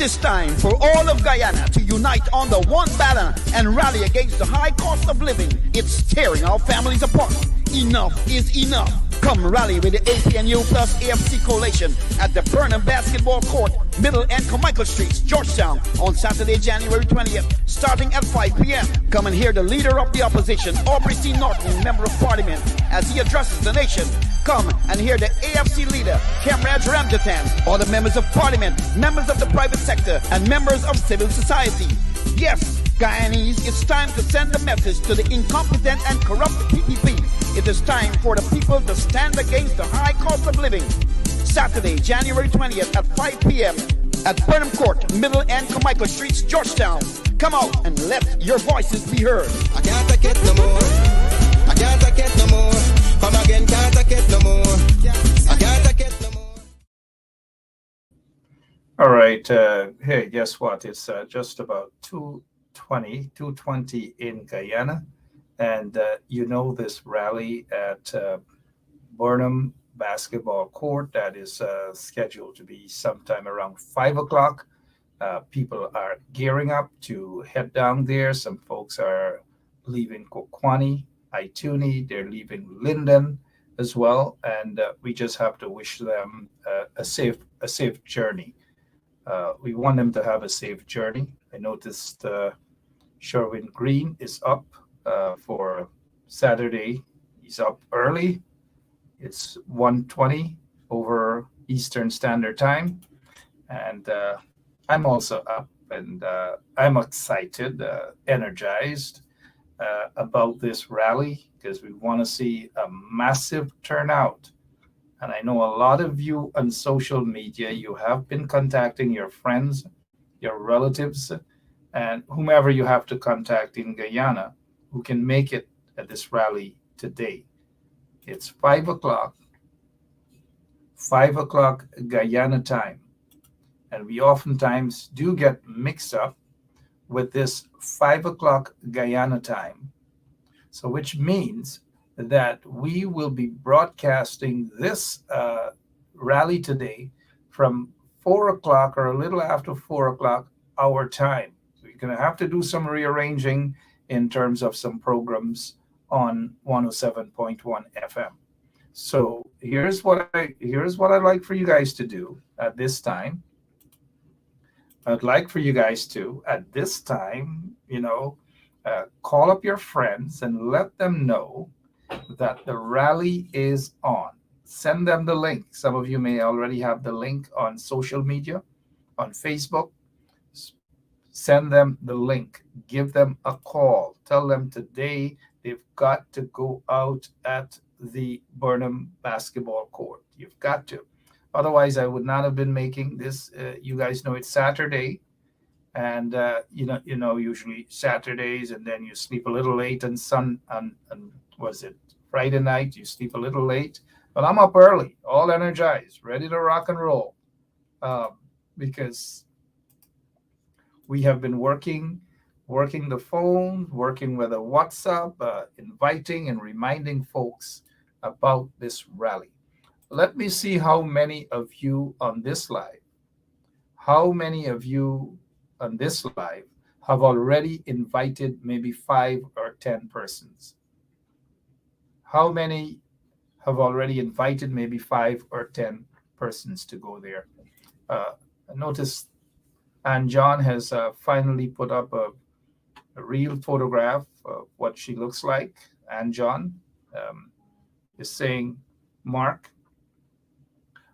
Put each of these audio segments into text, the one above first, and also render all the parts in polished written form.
It is time for all of Guyana to unite under one banner and rally against the high cost of living. It's tearing our families apart. Enough is enough. Come rally with the APNU plus AFC coalition at the Burnham Basketball Court, Middle and Carmichael Streets, Georgetown, on Saturday, January 20th, starting at 5 p.m. Come and hear the leader of the opposition, Aubrey C. Norton, Member of Parliament, as he addresses the nation. Come and hear the AFC leader, Khemraj Ramjatan, all the members of Parliament, members of the private sector, and members of civil society. Yes, Guyanese, it's time to send a message to the incompetent and corrupt PPP. It is time for the people to stand against the high cost of living. Saturday, January 20th at 5 p.m. at Burnham Court, Middle and Carmichael Streets, Georgetown. Come out and let your voices be heard. I can't take it no more. I can't take it no more. Come again, can't take it no more. I can't take it no more. All right. Hey, guess what? It's just about 2:20 in Guyana. And you know this rally at Burnham Basketball Court that is scheduled to be sometime around 5 o'clock. People are gearing up to head down there. Some folks are leaving Kokwani, Ituni. They're leaving Linden as well. And we just have to wish them a safe journey. We want them to have a safe journey. I noticed Sherwin Green is up for Saturday. He's up early. It's 1:20 over Eastern Standard Time. And I'm also up, and I'm excited, energized about this rally because we want to see a massive turnout. And I know a lot of you on social media, you have been contacting your friends, your relatives, and whomever you have to contact in Guyana who can make it at this rally today. It's 5 o'clock Guyana time. And we oftentimes do get mixed up with this 5 o'clock Guyana time. So which means that we will be broadcasting this rally today from 4 o'clock or a little after 4 o'clock our time. So you're going to have to do some rearranging in terms of some programs on 107.1 FM. So here's what I'd like for you guys to do at this time. I'd like for you guys to, at this time, call up your friends and let them know that the rally is on. Send them the link. Some of you may already have the link on social media, on Facebook. Send them the link. Give them a call. Tell them today they've got to go out at the Burnham Basketball Court. You've got to. Otherwise, I would not have been making this. You guys know it's Saturday, and usually Saturdays, and then you sleep a little late, and Friday night you sleep a little late. But I'm up early, all energized, ready to rock and roll, because we have been working the phone, working with a WhatsApp, inviting and reminding folks about this rally. Let me see how many of you on this live have already invited maybe 5 or 10 persons. How many have already invited maybe 5 or 10 persons to go there? I noticed Ann John has finally put up a real photograph of what she looks like. Ann John is saying, Mark,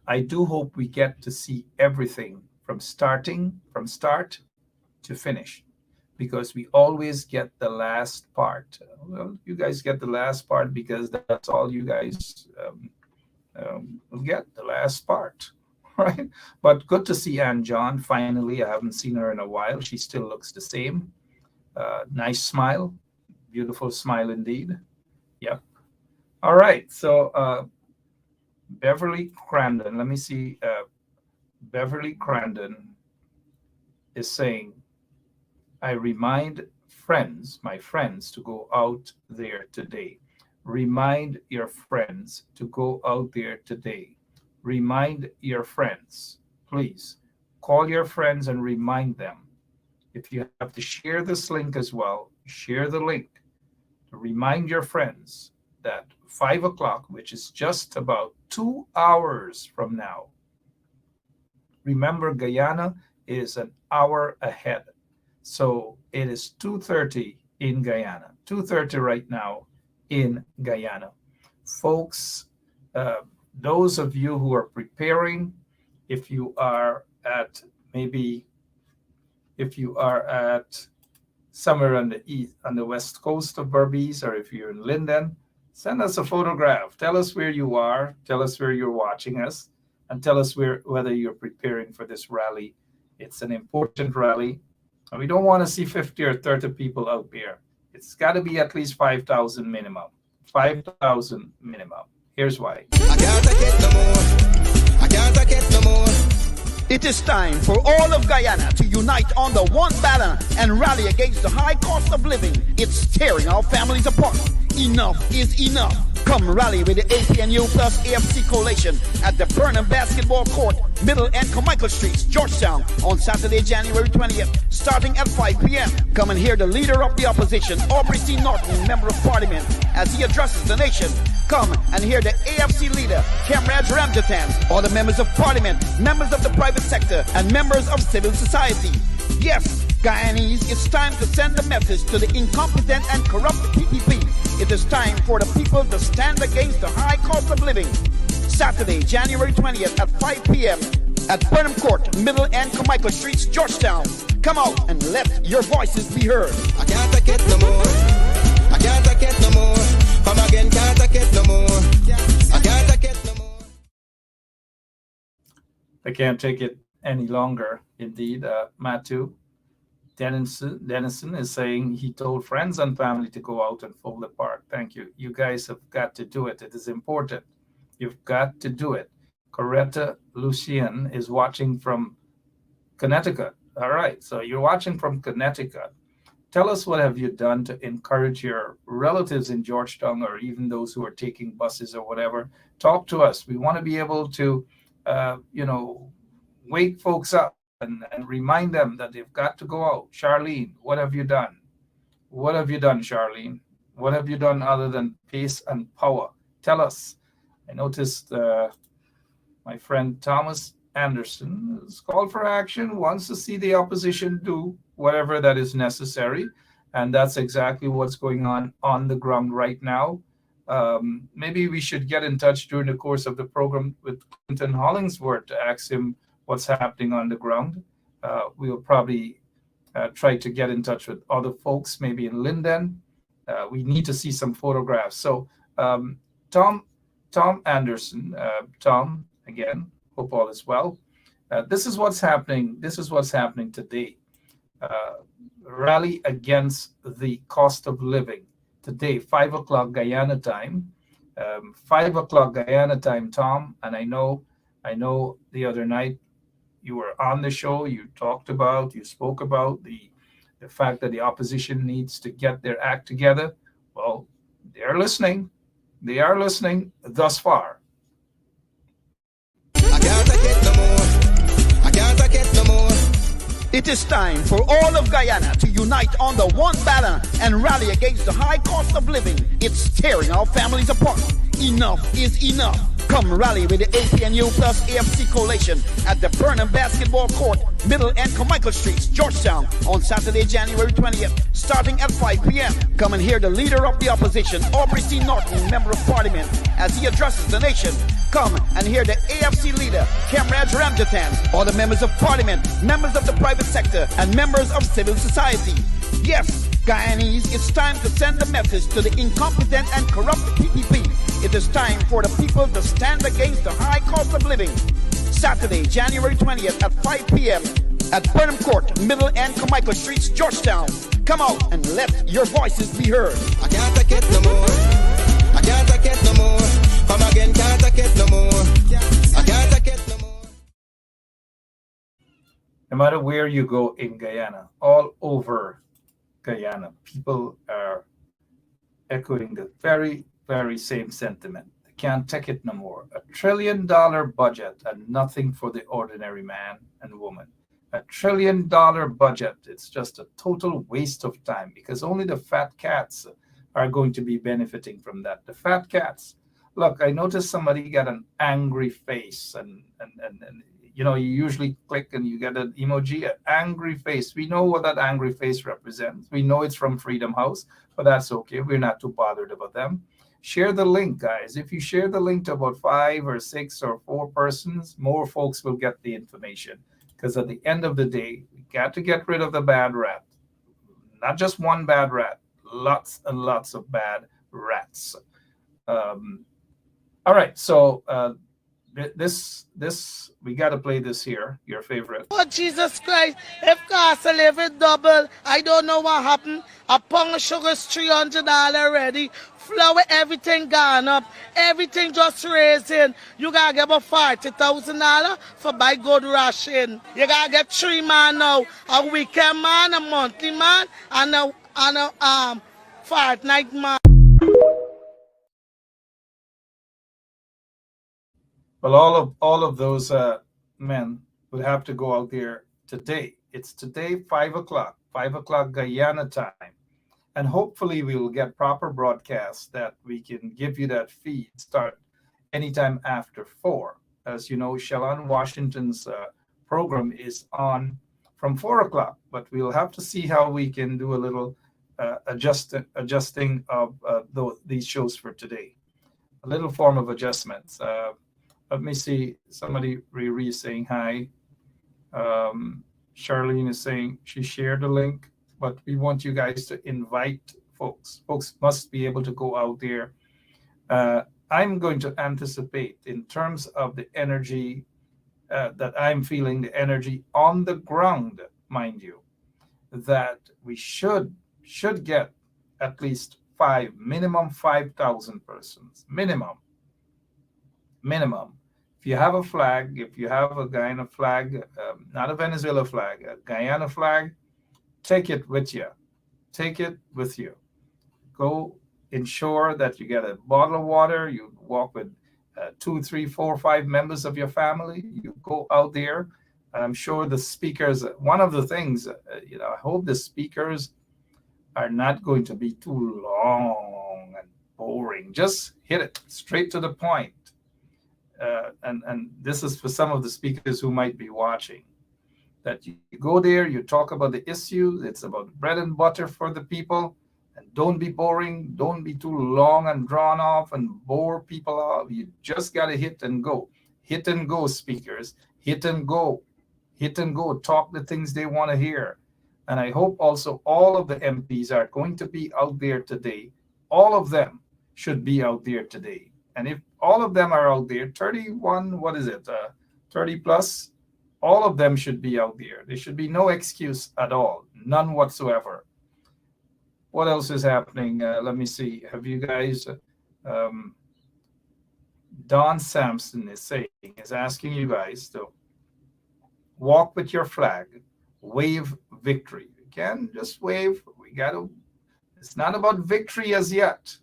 I do hope we get to see everything from start to finish, because we always get the last part. Well, you guys get the last part because that's all you guys will get, the last part, right? But good to see Ann John finally. I haven't seen her in a while. She still looks the same. Nice smile, beautiful smile indeed. Yep. All right, so Beverly Crandon, let me see. Beverly Crandon is saying, I remind my friends to go out there today. Remind your friends to go out there today. Remind your friends, please call your friends and remind them. If you have to share this link as well, share the link to remind your friends that 5 o'clock, which is just about 2 hours from now. Remember, Guyana is an hour ahead. So it is 2:30 in Guyana, 2:30 right now in Guyana. Folks, those of you who are preparing, if you are at somewhere on the east, on the west coast of Berbice, or if you're in Linden, send us a photograph. Tell us where you are. Tell us where you're watching us, and tell us whether you're preparing for this rally. It's an important rally, and we don't want to see 50 or 30 people out there. It's got to be at least 5,000 minimum. 5,000 minimum. Here's why. I can't take it no more. I can't take it no more. It is time for all of Guyana to unite under one banner and rally against the high cost of living. It's tearing our families apart. Enough is enough. Come rally with the APNU plus AFC coalition at the Burnham Basketball Court, Middle and Carmichael Streets, Georgetown, on Saturday, January 20th, starting at 5 p.m. Come and hear the leader of the opposition, Aubrey C. Norton, Member of Parliament, as he addresses the nation. Come and hear the AFC leader, Khemraj Ramjatan, all the members of Parliament, members of the private sector, and members of civil society. Yes, Guyanese, it's time to send a message to the incompetent and corrupt PPP. It is time for the people to stand against the high cost of living. Saturday, January 20th at 5 p.m. at Burnham Court, Middle and Carmichael Streets, Georgetown. Come out and let your voices be heard. I can't take it no more. I can't take it no more. Come again, can't take it no more. I can't take it no more. I can't take it any longer. Indeed, Matthew Dennison is saying he told friends and family to go out and fold the park. Thank you. You guys have got to do it. It is important. You've got to do it. Coretta Lucien is watching from Connecticut. All right. So you're watching from Connecticut. Tell us, what have you done to encourage your relatives in Georgetown, or even those who are taking buses or whatever? Talk to us. We want to be able to, wake folks up and remind them that they've got to go out. Charlene, what have you done? What have you done, Charlene? What have you done other than pace and power? Tell us. I noticed my friend Thomas Anderson has called for action, wants to see the opposition do whatever that is necessary. And that's exactly what's going on the ground right now. Maybe we should get in touch during the course of the program with Clinton Hollingsworth to ask him what's happening on the ground. We'll probably try to get in touch with other folks, maybe in Linden. We need to see some photographs. So Tom Anderson, Tom, again, hope all is well. This is what's happening. This is what's happening today. Rally against the cost of living. Today, 5 o'clock Guyana time. 5 o'clock Guyana time, Tom. And I know the other night you were on the show, you spoke about the fact that the opposition needs to get their act together. Well, they're listening. They are listening thus far. I can't take it no more. I can't take it no more. It is time for all of Guyana to unite under one banner and rally against the high cost of living. It's tearing our families apart. Enough is enough. Come rally with the APNU plus AFC coalition at the Burnham Basketball Court, Middle and Carmichael Streets, Georgetown, on Saturday, January 20th, starting at 5 p.m. Come and hear the leader of the opposition, Aubrey C. Norton, Member of Parliament, as he addresses the nation. Come and hear the AFC leader, Khemraj Ramjatan, all the members of Parliament, members of the private sector, and members of civil society. Yes, Guyanese, it's time to send a message to the incompetent and corrupt PPP. It is time for the people to stand against the high cost of living. Saturday, January 20th at 5 p.m. at Burnham Court, Middle and Carmichael Streets, Georgetown. Come out and let your voices be heard. I can't take it no more. I can't take it no more. Come again, can't take it no more. I can't take it no more. No matter where you go in Guyana, all over Guyana, people are echoing the very, very same sentiment. They can't take it no more. $1 trillion budget and nothing for the ordinary man and woman. $1 trillion budget. It's just a total waste of time because only the fat cats are going to be benefiting from that. The fat cats. Look, I noticed somebody got an angry face, and you know, you usually click and you get an emoji, an angry face. We know what that angry face represents. We know it's from Freedom House, but that's okay. We're not too bothered about them. Share the link, guys. If you share the link to about 5 or 6 or 4 persons, more folks will get the information. Because at the end of the day, we got to get rid of the bad rat. Not just one bad rat, lots and lots of bad rats. All right, so this we got to play this here, your favorite. Oh, Jesus Christ, if cost of living double, I don't know what happened. A pound of sugar is $300 already. Flour, everything gone up. Everything just raising. You got to get about $40,000 for buy good ration. You got to get 3 man now. A weekend man, a monthly man, and a fortnight man. Well, all of those men would have to go out there today. It's today, 5 o'clock Guyana time. And hopefully we will get proper broadcasts that we can give you that feed start anytime after 4. As you know, Shalon Washington's program is on from 4 o'clock, but we'll have to see how we can do a little adjusting of these shows for today. A little form of adjustments. Let me see. Somebody, Riri, is saying hi. Charlene is saying she shared the link, but we want you guys to invite folks. Folks must be able to go out there. I'm going to anticipate in terms of the energy that I'm feeling, the energy on the ground, mind you, that we should get at least minimum 5,000 persons, minimum. If you have a flag, if you have a Guyana flag, not a Venezuela flag, a Guyana flag, take it with you. Take it with you. Go ensure that you get a bottle of water. You walk with 2, 3, 4, 5 members of your family. You go out there. I'm sure the speakers, one of the things, I hope the speakers are not going to be too long and boring. Just hit it straight to the point. And this is for some of the speakers who might be watching, that you go there, you talk about the issues. It's about bread and butter for the people, and don't be boring. Don't be too long and drawn off and bore people out. You just got to hit and go speakers, hit and go, talk the things they want to hear. And I hope also all of the MPs are going to be out there today. All of them should be out there today. And if all of them are out there, 31, 30 plus, all of them should be out there. There should be no excuse at all, none whatsoever. What else is happening? Let me see. Have you guys, Don Sampson is asking you guys to walk with your flag, wave victory. You can just wave. It's not about victory as yet.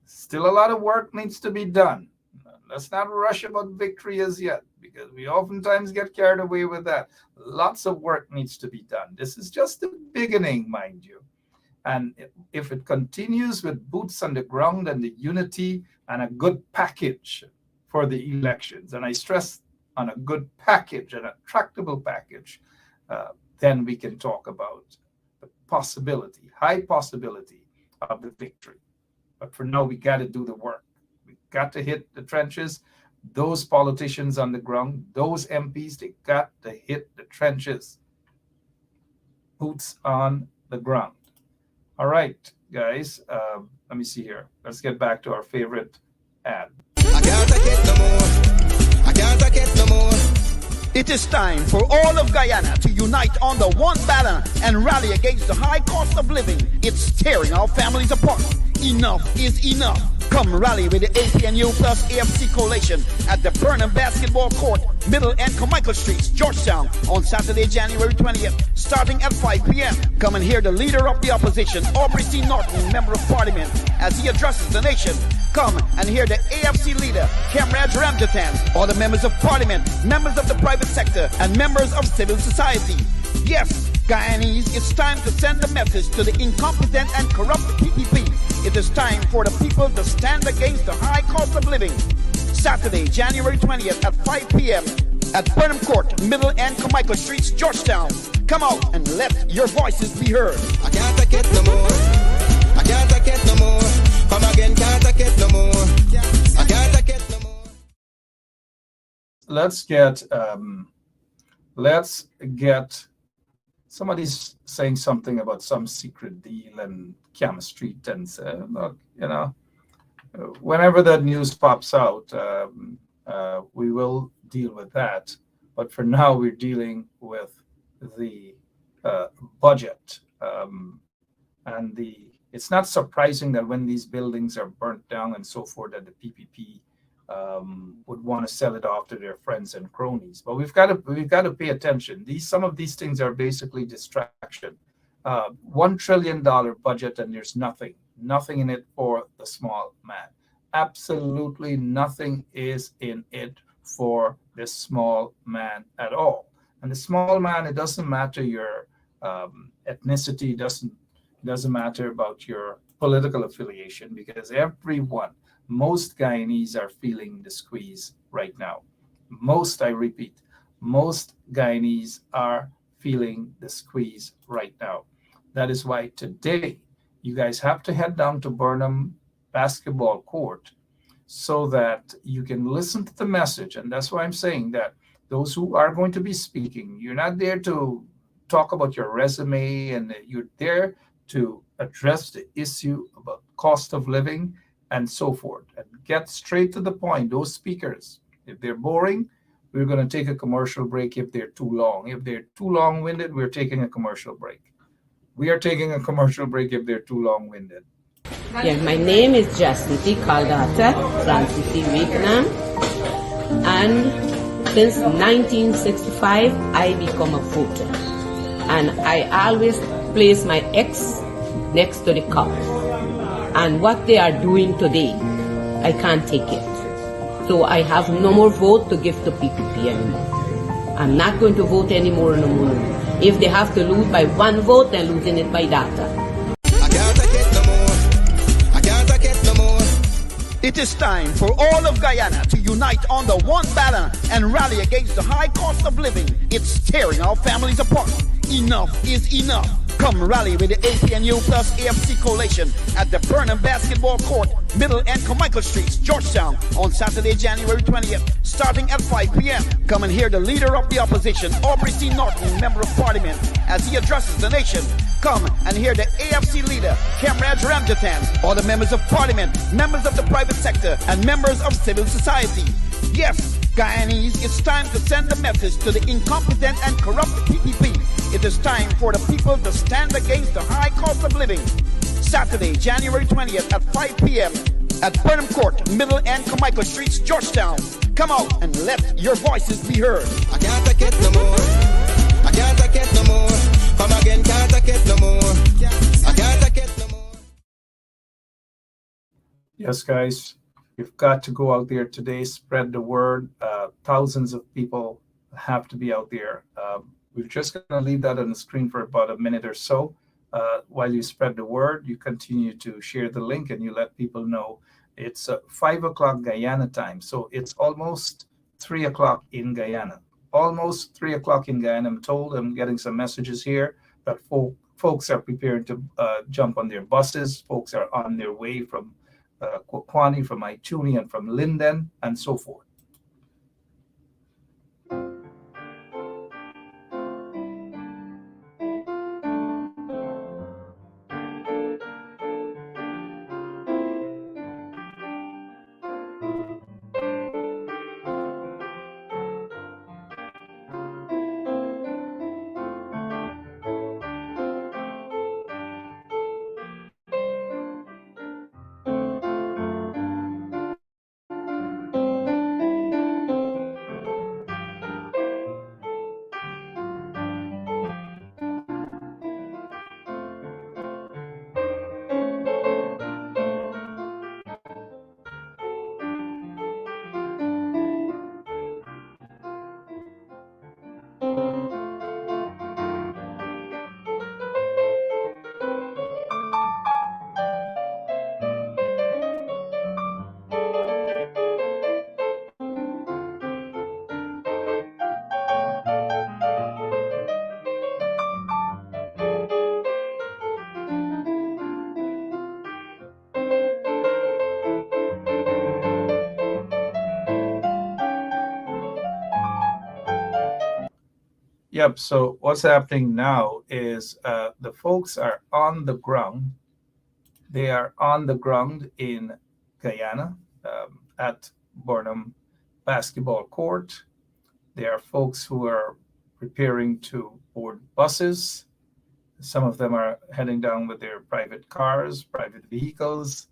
Still a lot of work needs to be done. Let's not rush about victory as yet, because we oftentimes get carried away with that. Lots of work needs to be done. This is just the beginning, mind you. And if it continues with boots on the ground and the unity and a good package for the elections, and I stress on a good package, an attractable package, then we can talk about the possibility, high possibility of the victory. But for now, we got to do the work. We got to hit the trenches. Those politicians on the ground, those MPs, they got to hit the trenches. Boots on the ground. All right, guys. Let me see here. Let's get back to our favorite ad. I can't take it no more. I can't take it no more. It is time for all of Guyana to unite under one banner and rally against the high cost of living. It's tearing our families apart. Enough is enough. Come rally with the APNU plus AFC coalition at the Burnham Basketball Court, Middle and Carmichael Streets, Georgetown, on Saturday, January 20th, starting at 5 p.m. Come and hear the leader of the opposition, Aubrey C. Norton, Member of Parliament, as he addresses the nation. Come and hear the AFC leader, Khemraj Ramjatan, all the members of Parliament, members of the private sector, and members of civil society. Yes, Guyanese, it's time to send a message to the incompetent and corrupt PPP. It is time for the people to stand against the high cost of living. Saturday, January 20th at 5 p.m. at Burnham Court, Middle and Carmichael Streets, Georgetown. Come out and let your voices be heard. I can't take it no more. I can't take it no more. Come again, can't take it no more. I can't take it no more. Let's get somebody's saying something about some secret deal and Cam Street, and look, whenever that news pops out, we will deal with that. But for now, we're dealing with the budget, and it's not surprising that when these buildings are burnt down and so forth, that the PPP would want to sell it off to their friends and cronies. But we've got to pay attention. Some of these things are basically distraction. $1 trillion budget, and there's nothing in it for the small man. Absolutely nothing is in it for the small man at all. And the small man, it doesn't matter your ethnicity, doesn't matter about your political affiliation, because most Guyanese are feeling the squeeze right now. I repeat, most Guyanese are feeling the squeeze right now. That is why today you guys have to head down to Burnham Basketball Court so that you can listen to the message. And that's why I'm saying that those who are going to be speaking, you're not there to talk about your resume, and you're there to address the issue about cost of living and so forth, and get straight to the point. Those speakers, if they're boring, we're going to take a commercial break. If they're too long, long-winded, we're taking a commercial break. We are taking a commercial break if they're too long-winded. Yeah, my name is Jacinty Caldata Francis Wakenham, and since 1965 I become a voter, and I always place my X next to the cup. And what they are doing today, I can't take it. So I have no more vote to give to PPP anymore. I'm not going to vote anymore no more. If they have to lose by one vote, they're losing it by data. I can't take it no more. I can't take it no more. It is time for all of Guyana to unite on the one banner and rally against the high cost of living. It's tearing our families apart. Enough is enough. Come rally with the APNU plus AFC coalition at the Burnham Basketball Court, Middle and Carmichael Streets, Georgetown, on Saturday, January 20th, starting at 5 p.m. Come and hear the leader of the opposition, Aubrey C. Norton, Member of Parliament, as he addresses the nation. Come and hear the AFC leader, Khemraj Ramjatan, all the members of Parliament, members of the private sector, and members of civil society. Yes, Guyanese, it's time to send a message to the incompetent and corrupt PPP. It is time for the people to stand against the high cost of living. Saturday, January 20th at 5 p.m. at Burnham Court, Middle and Carmichael Streets, Georgetown. Come out and let your voices be heard. I can't take it no more. I can't take it no more. Come again, can't take it no more. I can't take it no more. Yes, guys, you've got to go out there today, spread the word. Thousands of people have to be out there. We're just going to leave that on the screen for about a minute or so. While you spread the word, you continue to share the link and you let people know it's 5 o'clock Guyana time. So it's almost 3 o'clock in Guyana. Almost 3 o'clock in Guyana. I'm getting some messages here that folks are preparing to jump on their buses. Folks are on their way from Crony, from Ituni, and from Linden, and so forth. Yep. So what's happening now is the folks are on the ground. They are on the ground in Guyana at Burnham Basketball Court. There are folks who are preparing to board buses. Some of them are heading down with their private cars, private vehicles.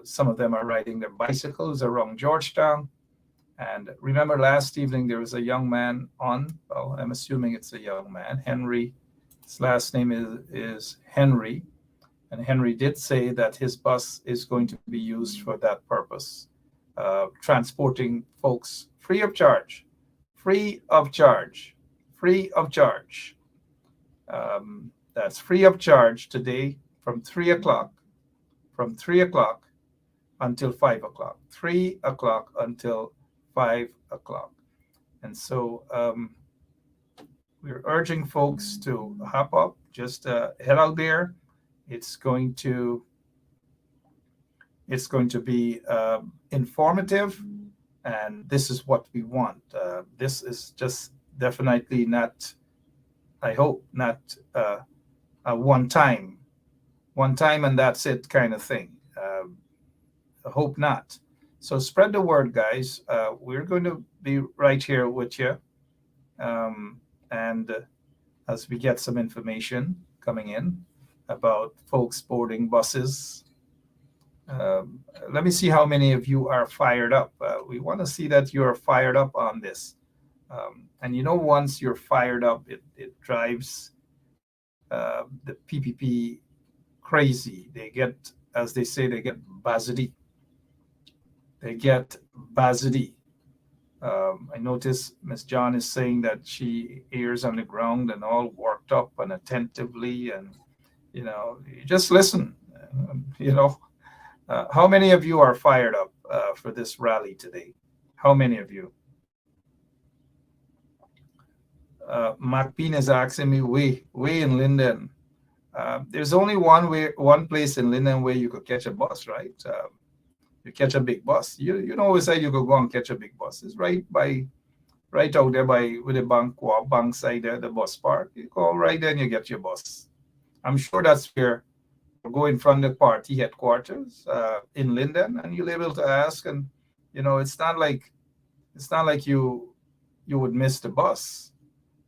Some of them are riding their bicycles around Georgetown. And remember last evening, there was a young man on, well, I'm assuming it's a young man, Henry. His last name is Henry. And Henry did say that his bus is going to be used for that purpose, transporting folks free of charge, free of charge, free of charge. That's free of charge today from 3 o'clock, until 5 o'clock, 3 o'clock until 5 o'clock. And so we're urging folks to hop up, just head out there. It's going to be informative, and this is what we want. This is just definitely not, I hope, not a one time and that's it kind of thing. I hope not. So spread the word, guys. We're going to be right here with you. And as we get some information coming in about folks boarding buses, let me see how many of you are fired up. We want to see that you're fired up on this. And once you're fired up, it drives the PPP crazy. They get, as they say, they get bazadi. They get bazadi. I notice Miss John is saying that she ears on the ground and all worked up and attentively, and you just listen. How many of you are fired up for this rally today? How many of you? Mark Bean is asking me, way in Linden. There's only one place in Linden where you could catch a bus, right? You catch a big bus. You always say you could go and catch a big bus. It's right out there with the bank side there, the bus park. You go right there and you get your bus. I'm sure that's where you go in front of the party headquarters in Linden, and you'll be able to ask. And it's not like you would miss the bus.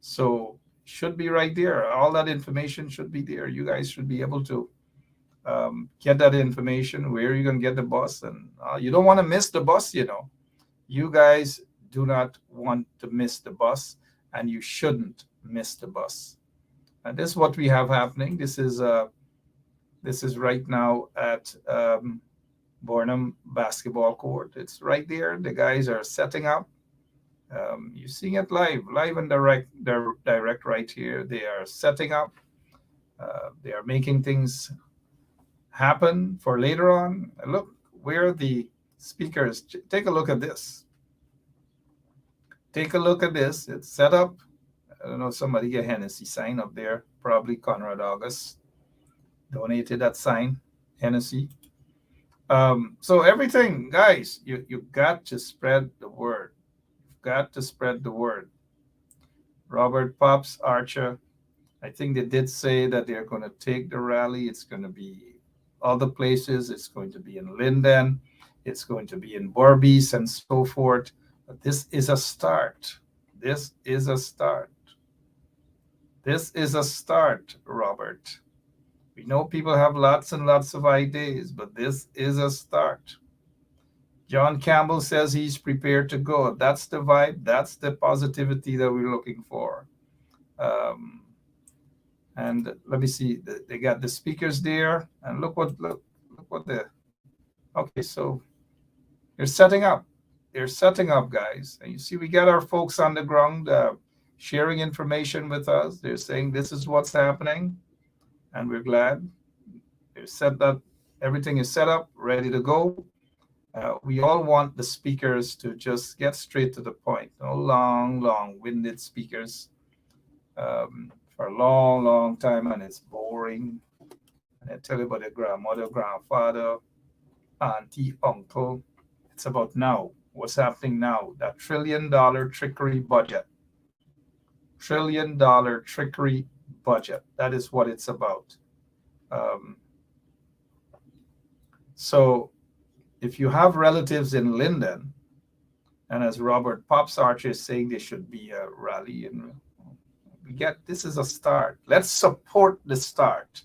So should be right there. All that information should be there. You guys should be able to get that information, where you're going to get the bus. And you don't want to miss the bus, You guys do not want to miss the bus, and you shouldn't miss the bus. And this is what we have happening. This is right now at Burnham Basketball Court. It's right there. The guys are setting up. You're seeing it live and direct right here. They are setting up. They are making things happen for later on. Look where the speakers. Take a look at this. Take a look at this. It's set up. I don't know, somebody get Hennessy sign up there. Probably Conrad August donated that sign, Hennessy. So everything, guys, you got to spread the word. You've got to spread the word. Robert Pops Archer, I think they did say that they're going to take the rally. It's going to be other places. It's going to be in Linden. It's going to be in Berbice and so forth. But this is a start. This is a start. This is a start, Robert. We know people have lots and lots of ideas, but this is a start. John Campbell says he's prepared to go. That's the vibe. That's the positivity that we're looking for. And let me see. They got the speakers there, and look what the. Okay, so they're setting up. They're setting up, guys. And you see, we got our folks on the ground sharing information with us. They're saying this is what's happening, and we're glad. They're set up. Everything is set up, ready to go. We all want the speakers to just get straight to the point. No long-winded speakers for a long time, and it's boring. And I tell you about their grandmother, grandfather, auntie, uncle. It's about now. What's happening now? That $1 trillion trickery budget. $1 trillion trickery budget. That is what it's about. So if you have relatives in Linden, and as Robert Pops Archer is saying, there should be a rally, and this is a start. Let's support the start.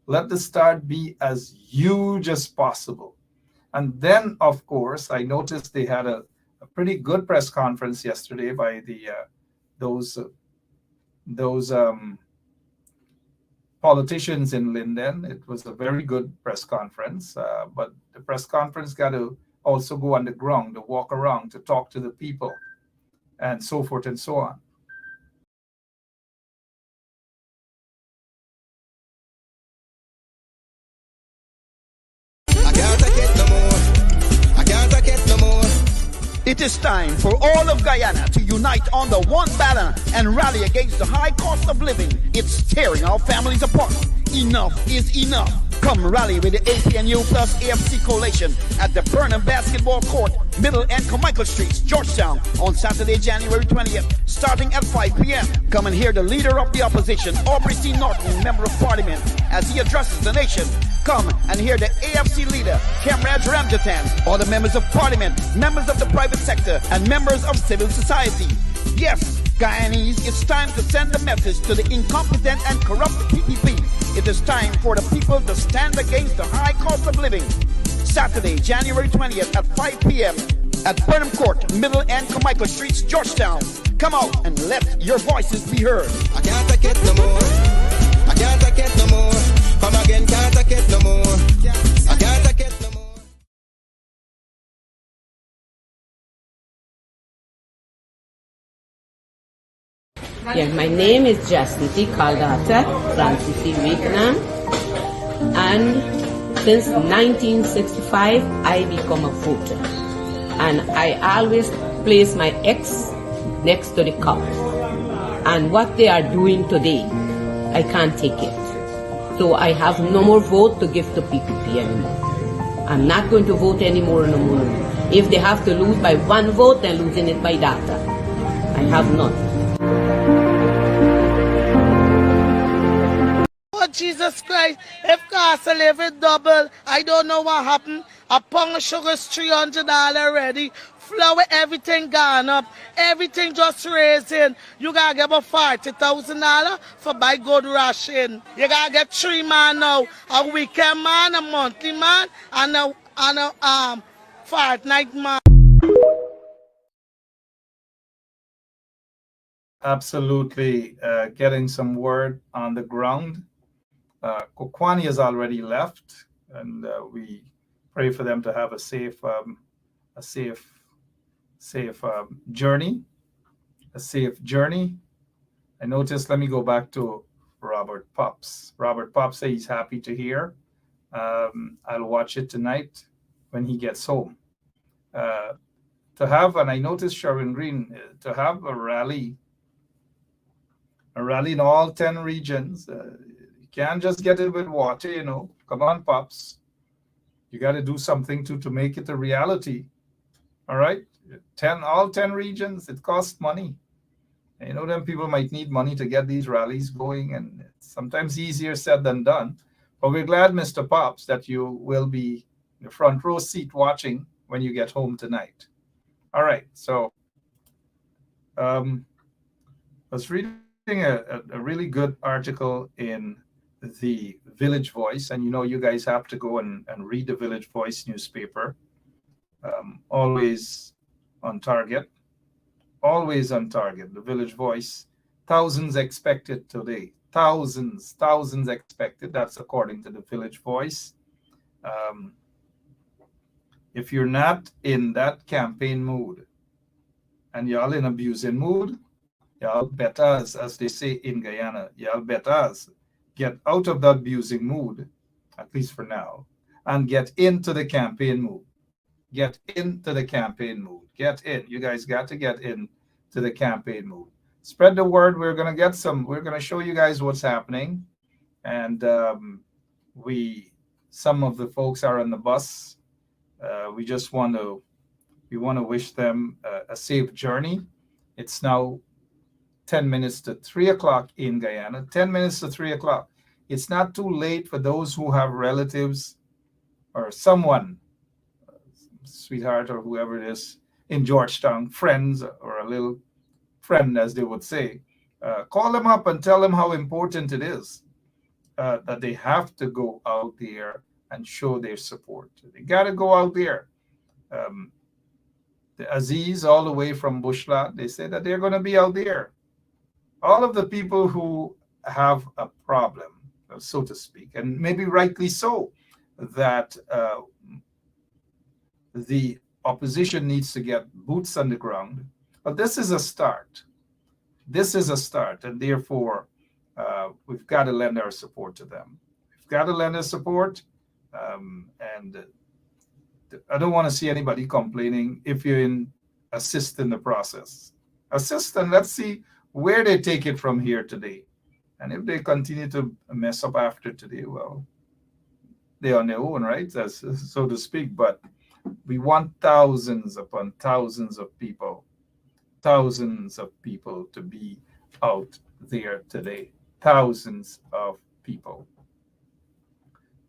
Let the start be as huge as possible. And then, of course, I noticed they had a pretty good press conference yesterday by the those politicians in Linden. It was a very good press conference, but the press conference got to also go on the ground, to walk around, to talk to the people, and so forth and so on. It is time for all of Guyana to unite on the one banner and rally against the high cost of living. It's tearing our families apart. Enough is enough. Come rally with the APNU plus AFC coalition at the Burnham Basketball Court, Middle and Carmichael Streets, Georgetown, on Saturday, January 20th, starting at 5 p.m. Come and hear the leader of the opposition, Aubrey C. Norton, Member of Parliament, as he addresses the nation. Come and hear the AFC leader, Khemraj Ramjatan, all the members of Parliament, members of the private sector, and members of civil society. Yes, Guyanese, it's time to send a message to the incompetent and corrupt PPP. It is time for the people to stand against the high cost of living. Saturday, January 20th at 5 p.m. at Burnham Court, Middle and Carmichael Streets, Georgetown. Come out and let your voices be heard. I can't take it no more. I can't take it no more. Come again, can't take it no more. I can't take it no more. Yeah, my name is Jasmine Caldata Francis Vietnam, and since 1965 I become a voter, and I always place my X next to the cup, and what they are doing today, I can't take it. So I have no more vote to give to PPP anymore. I'm not going to vote anymore no more. If they have to lose by one vote, they're losing it by data. I have none. Oh, Jesus Christ, if cost of living double, I don't know what happened. A pound of sugar is $300 already. Flour, everything gone up. Everything just raising. You gotta get about $40,000 for buy good ration. You gotta get 3 man now. A weekend man, a monthly man, and a fortnight man. Absolutely, getting some word on the ground. Kokwani has already left, and we pray for them to have a safe journey. A safe journey. I noticed. Let me go back to Robert Pops. Robert Pops says he's happy to hear. I'll watch it tonight when he gets home. To have, and I noticed Sharon Green, to have a rally in all 10 regions. You can't just get it with water, you know. Come on, Pops. You got to do something to make it a reality. All right? All 10 regions, it costs money. And you know, them people might need money to get these rallies going, and it's sometimes easier said than done. But we're glad, Mr. Pops, that you will be in the front row seat watching when you get home tonight. All right, so I was reading a really good article in the Village Voice, and you know, you guys have to go and read the Village Voice newspaper. Always on target. Always on target. The Village Voice. Thousands expected today. Thousands expected. That's according to the Village Voice. If you're not in that campaign mood and y'all in abusing mood, y'all better, as they say in Guyana, y'all better get out of that abusing mood, at least for now, and get into the campaign mood. Get into the campaign mood. Get in. You guys got to get in to the campaign mood. Spread the word. We're going to show you guys what's happening. And some of the folks are on the bus. We want to wish them a safe journey. It's now 10 minutes to 3 o'clock in Guyana, 10 minutes to 3 o'clock. It's not too late for those who have relatives or someone, sweetheart or whoever it is, in Georgetown, friends or a little friend, as they would say. Call them up and tell them how important it is that they have to go out there and show their support. They got to go out there. The Aziz, all the way from Bushlat, they say that they're going to be out there. All of the people who have a problem, so to speak, and maybe rightly so, that the opposition needs to get boots on the ground. But this is a start. This is a start, and therefore we've got to lend our support to them. We've got to lend our support, and I don't want to see anybody complaining if you assist in the process. Assist, and let's see where they take it from here today. And if they continue to mess up after today, well, they're on their own, right, so to speak. But we want thousands upon thousands of people to be out there today. Thousands of people.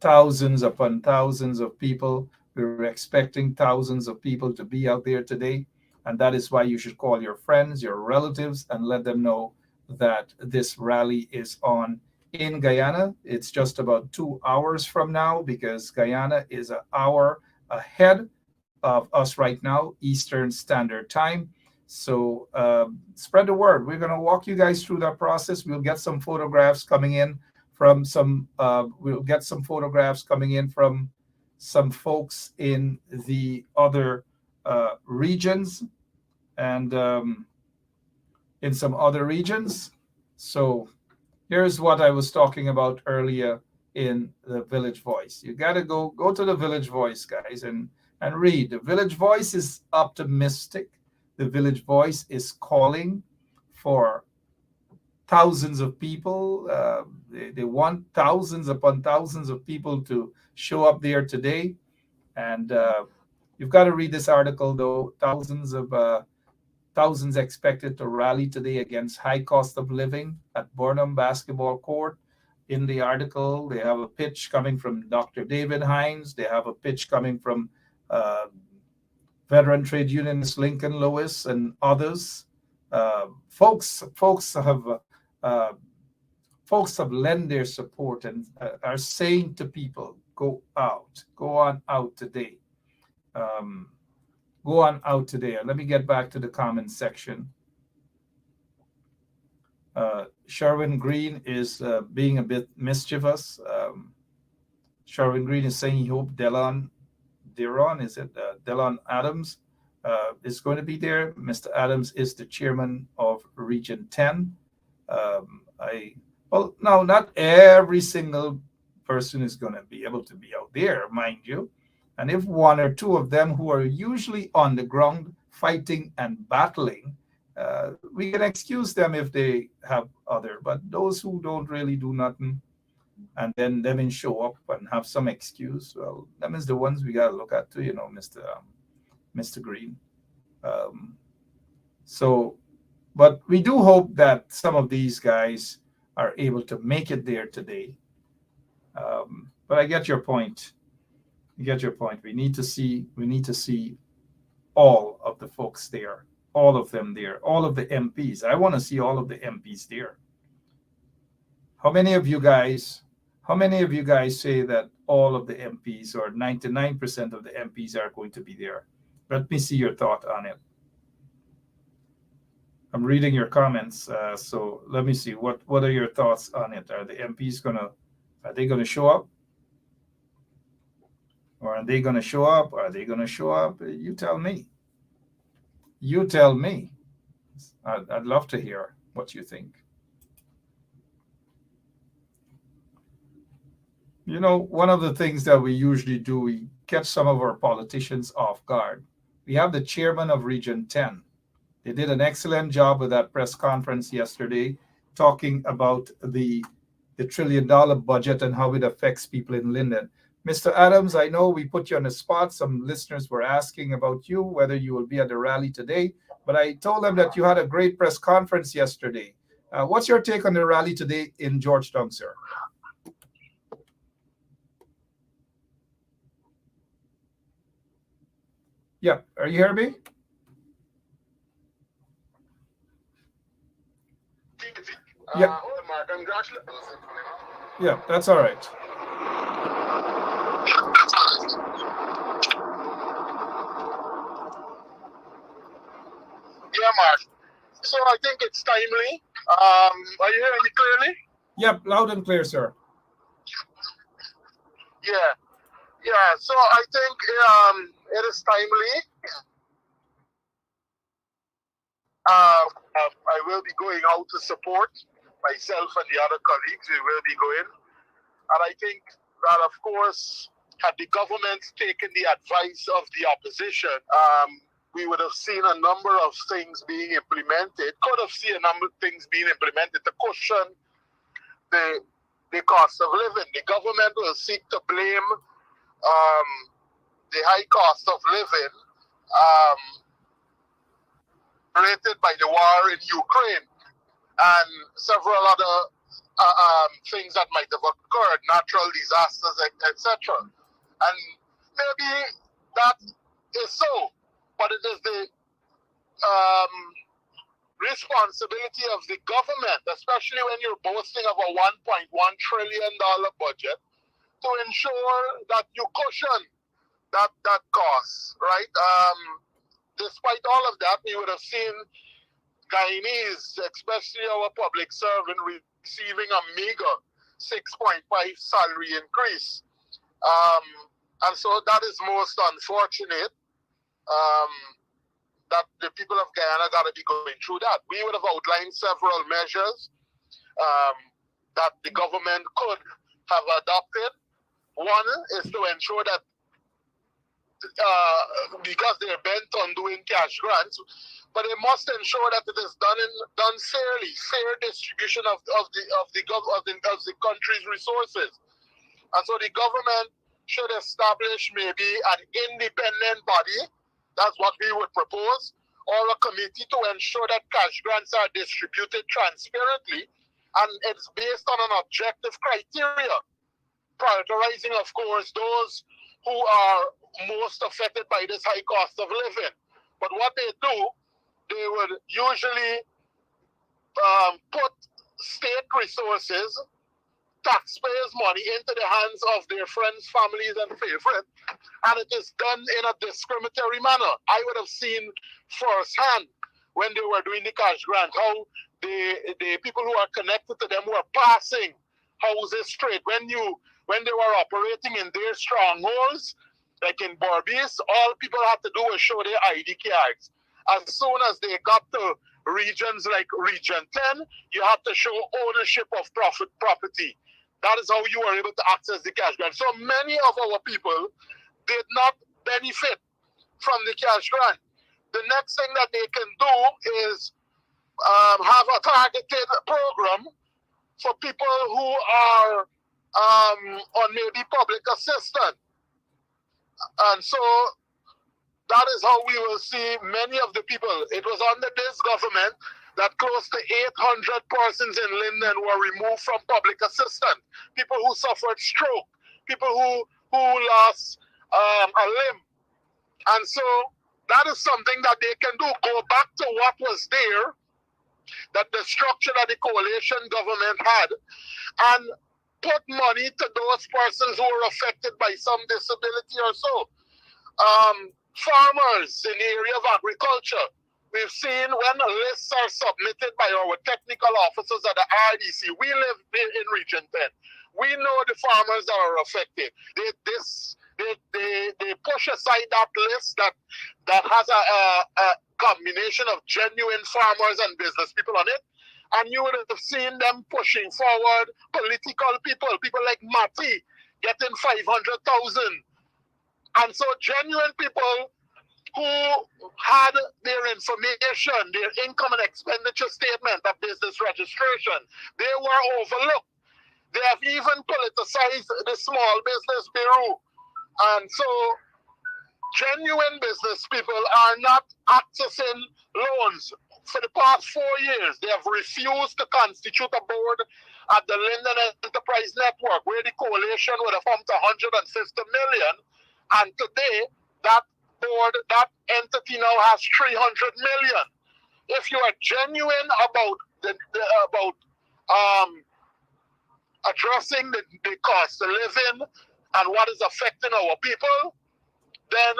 Thousands upon thousands of people. We're expecting thousands of people to be out there today. And that is why you should call your friends, your relatives, and let them know that this rally is on in Guyana. It's just about 2 hours from now, because Guyana is an hour ahead of us right now, Eastern Standard Time. So spread the word. We're going to walk you guys through that process. We'll get some photographs coming in from some folks in the other regions and in some other regions. So here's what I was talking about earlier in the Village Voice. You got to go to the Village Voice, guys, and read. The Village Voice is optimistic. The Village Voice is calling for thousands of people. They want thousands upon thousands of people to show up there today. And you've got to read this article, though. Thousands expected to rally today against high cost of living at Burnham Basketball Court. In the article, they have a pitch coming from Dr. David Hines. They have a pitch coming from veteran trade unionist Lincoln Lewis and others. Folks have lent their support and are saying to people, go on out today. Go on out today. Let me get back to the comments section. Sherwin Green is being a bit mischievous. Sherwin Green is saying he hopes Daron Adams is going to be there. Mr. Adams is the chairman of Region 10. No, not every single person is going to be able to be out there, mind you. And if one or two of them who are usually on the ground fighting and battling, we can excuse them if they have other. But those who don't really do nothing and then them show up and have some excuse, well, them is the ones we got to look at too, Mr. Green. But we do hope that some of these guys are able to make it there today. But I get your point. We need to see all of the folks there, all of them there, all of the MPs. I want to see all of the MPs there. How many of you guys say that all of the MPs or 99% of the MPs are going to be there? Let me see your thought on it. I'm reading your comments, so let me see. What are your thoughts on it? Are the MPs gonna show up? Or are they going to show up? Are they going to show up? You tell me. I'd love to hear what you think. One of the things that we usually do, we catch some of our politicians off guard. We have the chairman of Region 10. They did an excellent job with that press conference yesterday, talking about the $1 trillion budget and how it affects people in Linden. Mr. Adams, I know we put you on the spot. Some listeners were asking about you, whether you will be at the rally today. but I told them that you had a great press conference yesterday. What's your take on the rally today in Georgetown, sir? Yeah, are you hearing me? Yeah. Yeah, that's all right. Yeah, Mark. So I think it's timely. Are you hearing me clearly? Yep, loud and clear, sir. Yeah. So I think it is timely. I will be going out to support myself and the other colleagues. We will be going. And I think that, of course, had the government taken the advice of the opposition, we would have seen a number of things being implemented, could have seen a number of things being implemented to cushion the cost of living. The government will seek to blame the high cost of living related by the war in Ukraine and several other things that might have occurred, natural disasters, etc. And maybe that is so, but it is the responsibility of the government, especially when you're boasting of a $1.1 trillion budget, to ensure that you cushion that cost, right? Despite all of that, we would have seen Guyanese, especially our public servant, receiving a meager 6.5 salary increase. And so that is most unfortunate, that the people of Guyana got to be going through that. We would have outlined several measures that the government could have adopted. One is to ensure that because they're bent on doing cash grants, but they must ensure that it is done fairly, fair distribution of the country's resources. And so the government should establish maybe an independent body, that's what we would propose, or a committee to ensure that cash grants are distributed transparently, and it's based on an objective criteria, prioritizing, of course, those who are most affected by this high cost of living. But what they do, they would usually put state resources, taxpayers' money, into the hands of their friends, families, and favorites, and it is done in a discriminatory manner. I would have seen firsthand when they were doing the cash grant how the people who are connected to them were passing houses straight. When they were operating in their strongholds, like in Barbados, all people had to do was show their ID cards. As soon as they got to regions like Region 10, you have to show ownership of property. That is how you were able to access the cash grant. So many of our people did not benefit from the cash grant. The next thing that they can do is have a targeted program for people who are on maybe public assistance. And so that is how we will see many of the people. It was under this government that close to 800 persons in Linden were removed from public assistance. People who suffered stroke, people who lost a limb. And so that is something that they can do. Go back to what was there, that the structure that the coalition government had, and put money to those persons who were affected by some disability or so. Farmers in the area of agriculture, we've seen when lists are submitted by our technical officers at the RDC, we live in Region 10. We know the farmers that are affected. They push aside that list that has a combination of genuine farmers and business people on it. And you would have seen them pushing forward political people like Mati getting 500,000. And so genuine people who had their information, their income and expenditure statement of business registration, they were overlooked. They have even politicized the Small Business Bureau. And so genuine business people are not accessing loans. For the past 4 years, they have refused to constitute a board at the Linden Enterprise Network, where the coalition would have pumped 150 million. And today, that board, that entity now has 300 million. If you are genuine about addressing the cost of living and what is affecting our people, then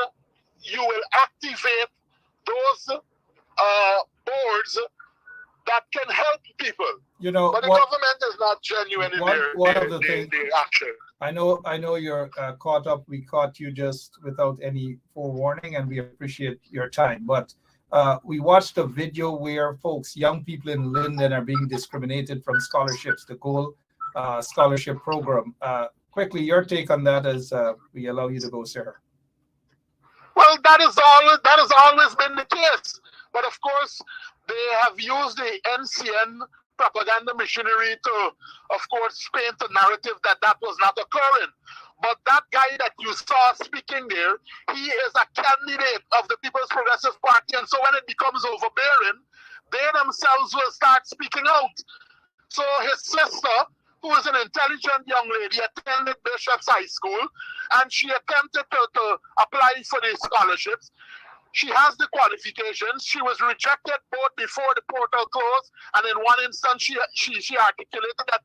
you will activate those boards that can help people. You know, but the government is not genuine in their action. I know you're caught up. We caught you just without any forewarning, and we appreciate your time. But we watched a video where young people in Linden are being discriminated from scholarships, the Gold Scholarship Program. Quickly, your take on that as we allow you to go, sir. Well, that has always been the case. But of course, they have used the NCN propaganda machinery to, of course, paint a narrative that was not occurring. But that guy that you saw speaking there, he is a candidate of the People's Progressive Party. And so when it becomes overbearing, they themselves will start speaking out. So his sister, who is an intelligent young lady, attended Bishop's High School, and she attempted to apply for the scholarships. She has the qualifications. She was rejected both before the portal closed, and in one instance, she articulated that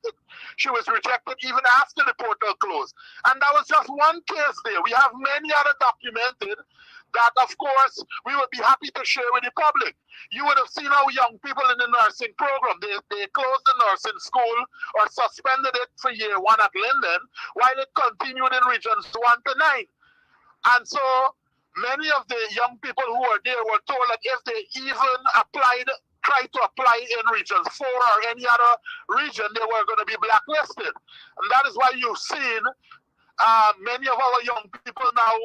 she was rejected even after the portal closed. And that was just one case there. We have many other documented that, of course, we would be happy to share with the public. You would have seen how young people in the nursing program, they closed the nursing school or suspended it for year 1 at Linden, while it continued in regions 1 to 9. And so many of the young people who were there were told that if they even tried to apply in regions 4 or any other region, they were going to be blacklisted. And that is why you've seen many of our young people now,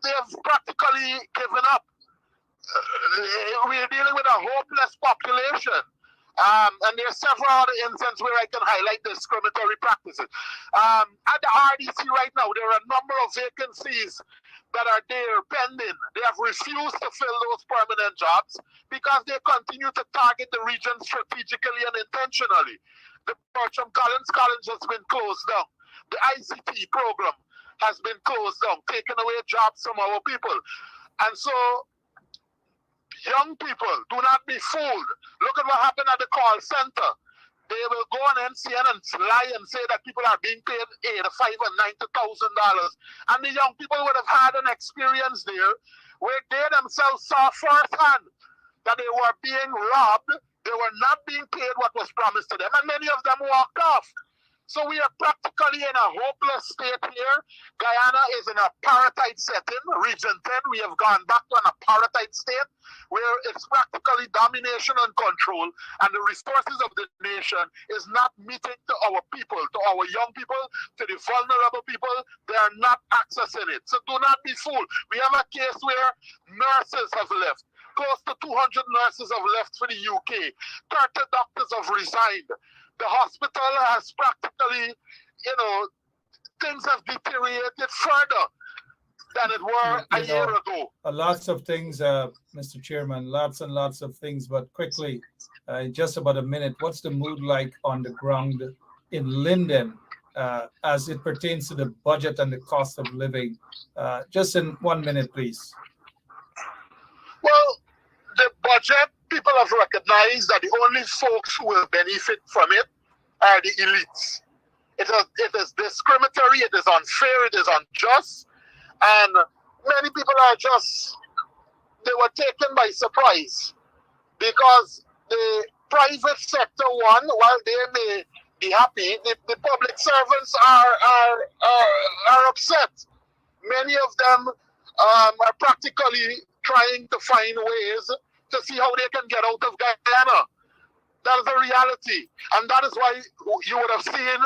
they've practically given up. We're dealing with a hopeless population. And there are several other instances where I can highlight discriminatory practices. At the RDC right now, there are a number of vacancies that are there pending. They have refused to fill those permanent jobs because they continue to target the region strategically and intentionally. The Bertram Collins College has been closed down. The ICT program has been closed down, taking away jobs from our people. And so, young people, do not be fooled. Look at what happened at the call center. They will go on NCN and lie and say that people are being paid $8,000, $5,000, and $90,000. And the young people would have had an experience there where they themselves saw firsthand that they were being robbed. They were not being paid what was promised to them, and many of them walked off. So we are practically in a hopeless state here. Guyana is in a apartheid setting. Region 10, we have gone back to an apartheid state where it's practically domination and control, and the resources of the nation is not meeting to our people, to our young people, to the vulnerable people. They are not accessing it. So do not be fooled. We have a case where nurses have left. Close to 200 nurses have left for the UK. 30 doctors have resigned. The hospital has practically, things have deteriorated further than it were a year ago. Lots of things, Mr. Chairman, lots and lots of things, but quickly, just about a minute, what's the mood like on the ground in Linden as it pertains to the budget and the cost of living? Just in 1 minute, please. Well, the budget, people have recognized that the only folks who will benefit from it are the elites. It is discriminatory, it is unfair, it is unjust, and many people they were taken by surprise because the private sector won, while they may be happy, the public servants are upset. Many of them are practically trying to find ways to see how they can get out of Guyana. That is a reality. And that is why you would have seen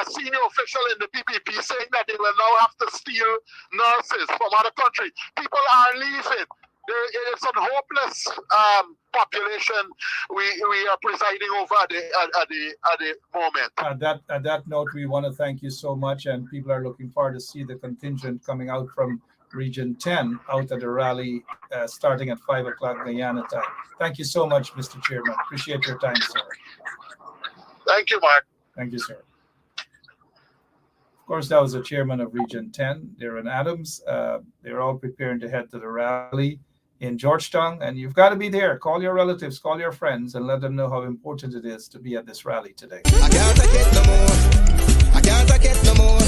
a senior official in the PPP saying that they will now have to steal nurses from other countries. People are leaving. It's a hopeless population we are presiding over at the moment. At that note, we want to thank you so much, and people are looking forward to see the contingent coming out from Region 10 out at the rally starting at 5 o'clock Guyana time. Thank you so much, Mr. Chairman. Appreciate your time, sir. Thank you, Mark. Thank you, sir. Of course, that was the chairman of Region 10, Daron Adams. They're all preparing to head to the rally in Georgetown, and you've got to be there. Call your relatives, call your friends, and let them know how important it is to be at this rally today. I can't take it no more. I can't take it no more.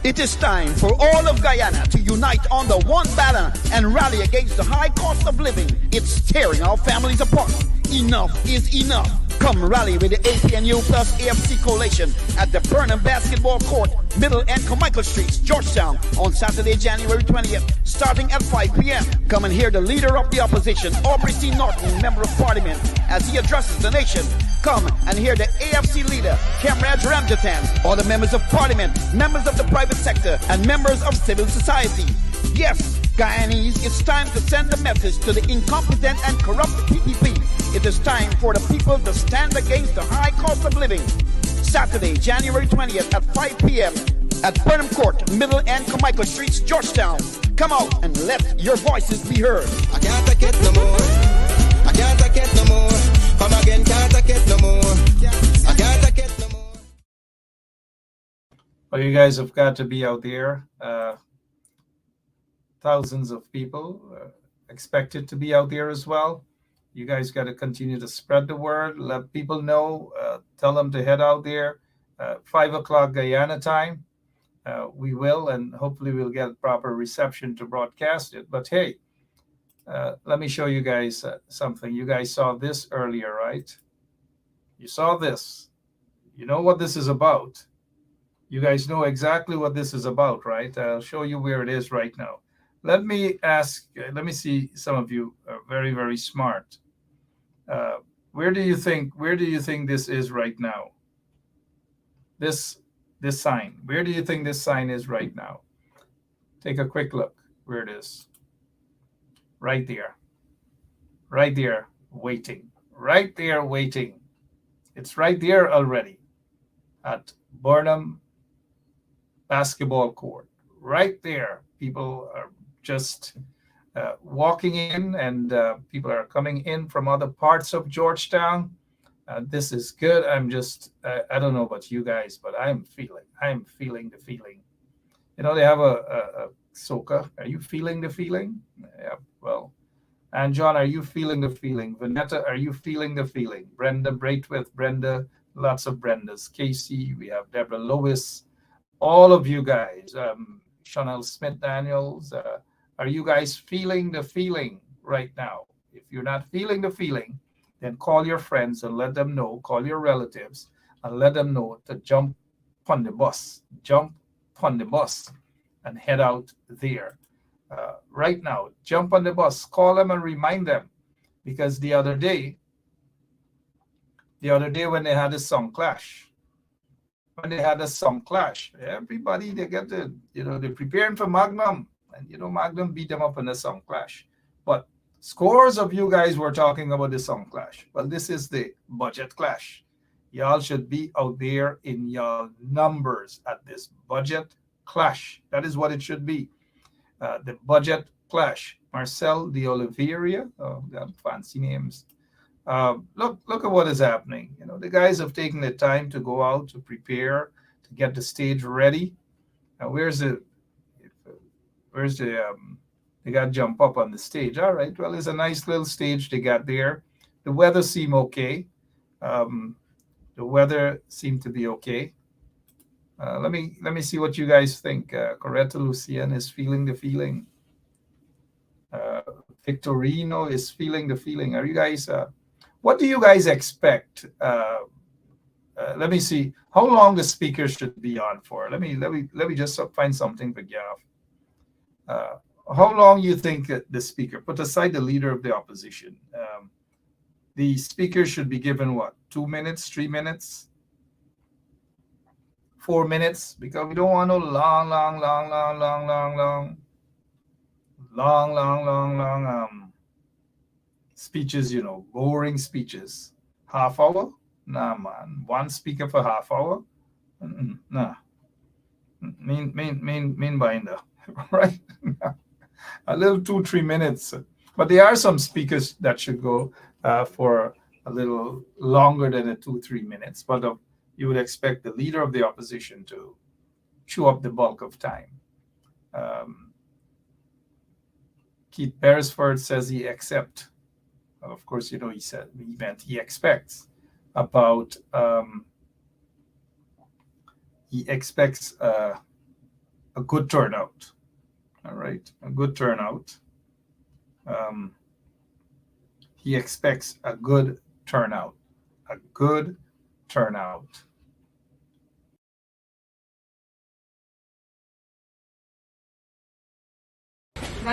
It is time for all of Guyana to unite under one banner and rally against the high cost of living. It's tearing our families apart. Enough is enough. Come rally with the APNU plus AFC coalition at the Burnham Basketball Court, Middle and Carmichael Streets, Georgetown, on Saturday, January 20th, starting at 5 p.m. Come and hear the leader of the opposition, Aubrey C. Norton, Member of Parliament, as he addresses the nation. Come and hear the AFC leader, Khemraj Ramjatan, all the members of Parliament, members of the private sector, and members of civil society. Yes, Guyanese, it's time to send a message to the incompetent and corrupt PPP. It is time for the people to stand against the high cost of living. Saturday, January 20th at 5 p.m. at Burnham Court, Middle and Carmichael Streets, Georgetown. Come out and let your voices be heard. I can't take it no more. I can't take it no more. Come again, can't take it no more. I can't take it no more. Well, you guys have got to be out there. Thousands of people expected to be out there as well. You guys got to continue to spread the word, let people know, tell them to head out there. 5 o'clock Guyana time, we will, and hopefully we'll get proper reception to broadcast it. But hey, let me show you guys something. You guys saw this earlier, right? You saw this. You know what this is about. You guys know exactly what this is about, right? I'll show you where it is right now. Let me see, some of you are very, very smart. Where do you think this is right now? This sign. Where do you think this sign is right now? Take a quick look where it is. Right there. Right there, waiting. Right there, waiting. It's right there already at Burnham Basketball Court. Right there. People are just walking in, and people are coming in from other parts of Georgetown. This is good. I don't know about you guys, but I'm feeling the feeling. You know, they have a soca. Are you feeling the feeling? Yeah, well. And John, are you feeling the feeling? Vanetta, are you feeling the feeling? Brenda Braithwaite, Brenda, lots of Brendas. Casey, we have Deborah Lewis, all of you guys. Chanel Smith Daniels, are you guys feeling the feeling right now? If you're not feeling the feeling, then call your friends and let them know, call your relatives and let them know to jump on the bus and head out there. Right now, jump on the bus, call them and remind them, because the other day when they had a song clash, everybody, they get the, they're preparing for Magnum, and Magnum beat them up in the song clash. But scores of you guys were talking about the song clash. Well, this is the budget clash. Y'all should be out there in your numbers at this budget clash. That is what it should be. The budget clash. Marcel de Oliveira, oh, they have fancy names. Look at what is happening. The guys have taken the time to go out to prepare, to get the stage ready. Now, they got to jump up on the stage. All right, well, it's a nice little stage they got there. The weather seemed okay. The weather seemed to be okay. Let me see what you guys think. Coretta Lucien is feeling the feeling. Victorino is feeling the feeling. Are you guys? What do you guys expect? Let me see how long the speaker should be on for. Let me just find something for Gav. How long you think the speaker? Put aside the leader of the opposition. The speaker should be given what? 2 minutes, 3 minutes, 4 minutes, because we don't want no long speeches, boring speeches. Half hour? Nah, man. One speaker for half hour? Nah. Mean binder. Right? a little 2-3 minutes. But there are some speakers that should go for a little longer than a 2-3 minutes. But you would expect the leader of the opposition to chew up the bulk of time. Keith Beresford says he accepts. Of course, he meant he expects about. He expects a good turnout. All right, a good turnout. He expects a good turnout. A good turnout.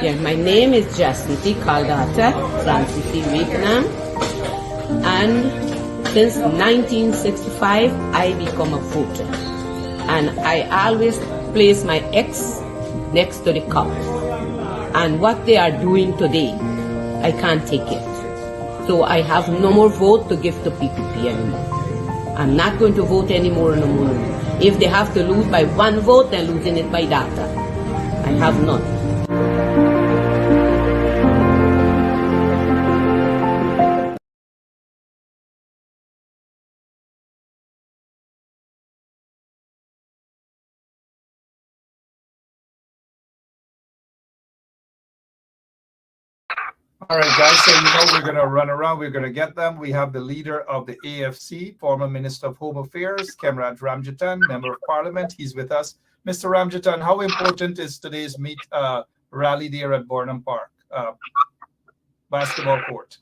Yeah, my name is Jacinty Caldata Francis Vietnam, and since 1965 I become a voter, and I always place my X next to the cup. And what they are doing today, I can't take it. So I have no more vote to give to PPP anymore. I'm not going to vote anymore no more. If they have to lose by 1 vote, they're losing it by data. I have none. All right, guys, so we're going to run around. We're going to get them. We have the leader of the AFC, former Minister of Home Affairs, Khemraj Ramjatan, Member of Parliament. He's with us. Mr. Ramjatan, how important is today's rally there at Burnham Park, basketball court?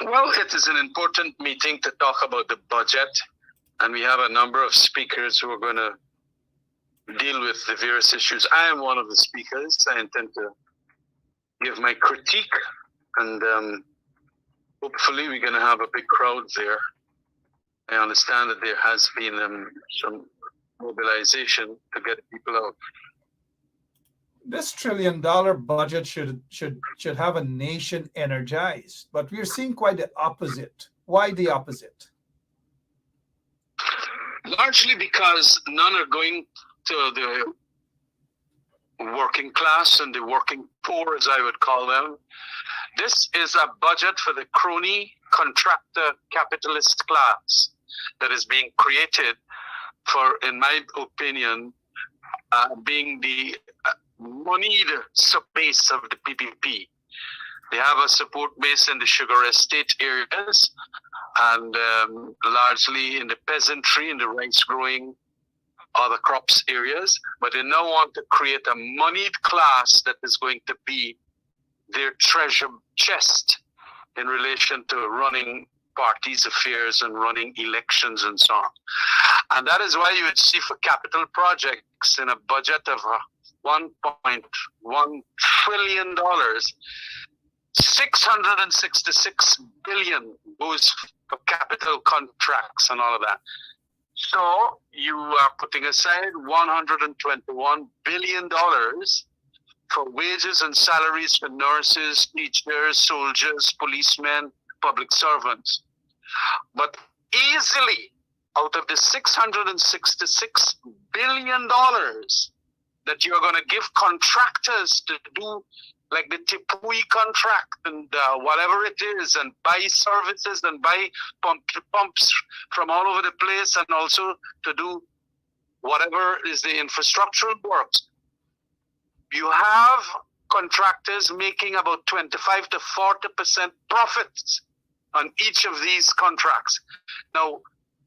Well, it is an important meeting to talk about the budget, and we have a number of speakers who are going to deal with the various issues. I am one of the speakers. I intend to give my critique, and hopefully we're going to have a big crowd there. I understand that there has been some mobilization to get people out. This $1 trillion budget should have a nation energized, but we're seeing quite the opposite. Why the opposite? Largely because none are going to the working class and the working poor, as I would call them. This is a budget for the crony contractor capitalist class that is being created for, in my opinion, being the moneyed base of the PPP. They have a support base in the sugar estate areas and largely in the peasantry, in the rice growing, other crops areas, but they now want to create a moneyed class that is going to be their treasure chest in relation to running parties' affairs and running elections and so on. And that is why you would see for capital projects in a budget of $1.1 trillion, 666 billion goes for capital contracts and all of that. So you are putting aside $121 billion for wages and salaries for nurses, teachers, soldiers, policemen, public servants. But easily, out of the $666 billion that you're going to give contractors to do, like the Tipui contract and whatever it is, and buy services and buy pumps from all over the place, and also to do whatever is the infrastructural works. You have contractors making about 25 to 40% profits on each of these contracts. Now,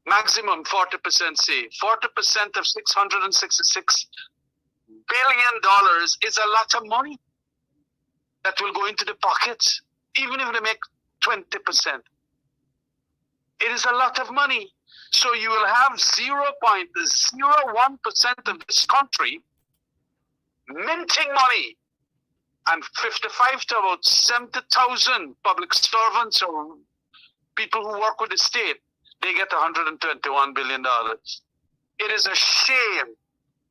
maximum 40%, say 40% of $666 billion is a lot of money that will go into the pockets, even if they make 20%. It is a lot of money. So you will have 0.01% of this country minting money, and 55 to about 70,000 public servants or people who work with the state, they get $121 billion. It is a shame.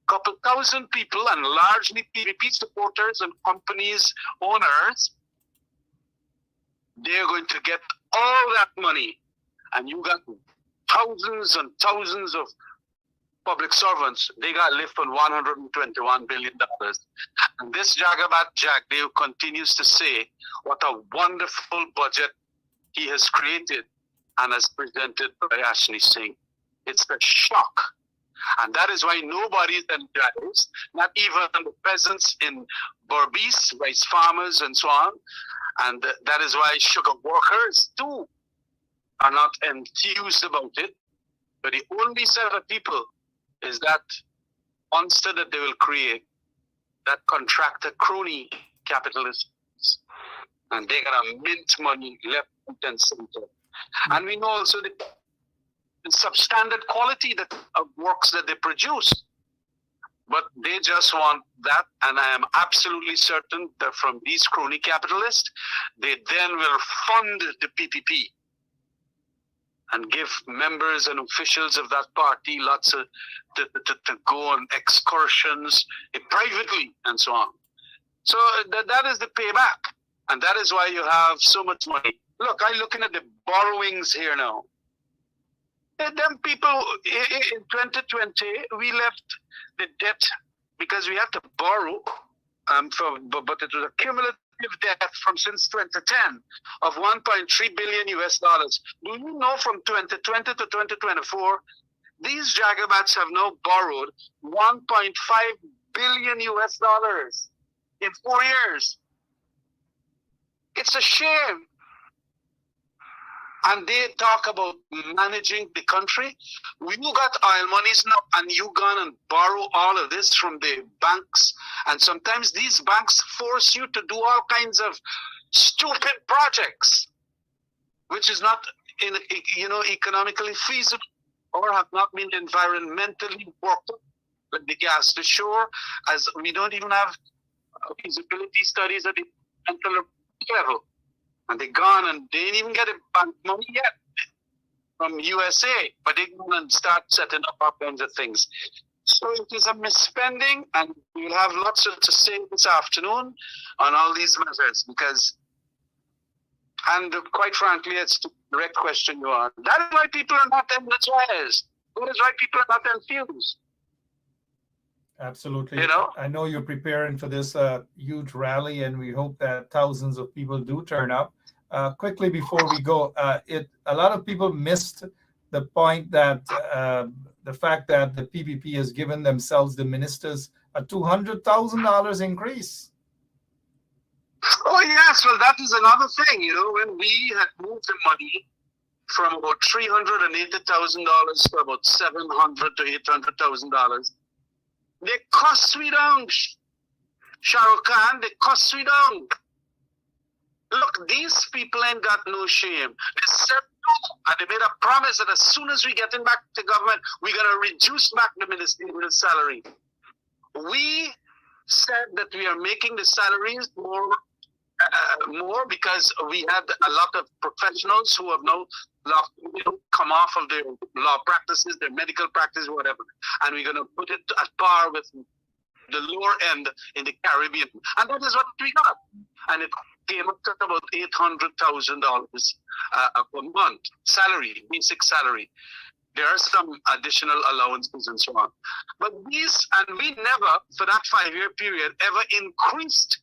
Couple thousand people, and largely PPP supporters and companies owners, they're going to get all that money, and you got thousands and thousands of public servants. They got left on $121 billion, And this Jagabat Jagdev continues to say what a wonderful budget he has created and has presented by Ashni Singh. It's a shock. And that is why nobody is energized, not even the peasants in Berbice, rice farmers and so on. And that is why sugar workers too are not enthused about it. But the only set of people is that monster that they will create, that contractor crony capitalists. And they're going to mint money left, right, and center. And we know also the substandard quality of works that they produce. But they just want that, and I am absolutely certain that from these crony capitalists, they then will fund the PPP and give members and officials of that party lots of to go on excursions privately and so on. So that is the payback, and that is why you have so much money. Look, I'm looking at the borrowings here now. Them people in 2020, we left the debt because we had to borrow, but it was a cumulative debt from since 2010 of 1.3 billion US dollars. Do you know from 2020 to 2024, these Jagabats have now borrowed 1.5 billion US dollars in 4 years? It's a shame. And they talk about managing the country. You got oil monies now, and you gone and borrow all of this from the banks. And sometimes these banks force you to do all kinds of stupid projects, which is not, economically feasible or have not been environmentally worked, like the gas to shore, as we don't even have feasibility studies at the mental level. And they gone and they didn't even get a bank money yet from USA, but they go and start setting up all kinds of things. So it is a misspending, and we'll have lots to say this afternoon on all these matters and quite frankly, it's the direct question you asked. That is why people are not energized. That is why people are not enthused. Absolutely. I know you're preparing for this huge rally, and we hope that thousands of people do turn up. Quickly before we go, a lot of people missed the point that the fact that the PPP has given themselves, the ministers, a $200,000 increase. Oh yes, well that is another thing. When we had moved the money from about $380,000 to about $700,000 to $800,000. They cost me down, Shah Rukh Khan. They cost me down. Look, these people ain't got no shame. They said no, and they made a promise that as soon as we get in back to government, we're going to reduce back the ministerial salary. We said that we are making the salaries more because we had a lot of professionals who have now come off of their law practices, their medical practice, whatever, and we're going to put it at par with the lower end in the Caribbean, and that is what we got, and it came up to about $800,000 per month salary, basic salary. There are some additional allowances and so on, but these, and we never for that 5-year period ever increased,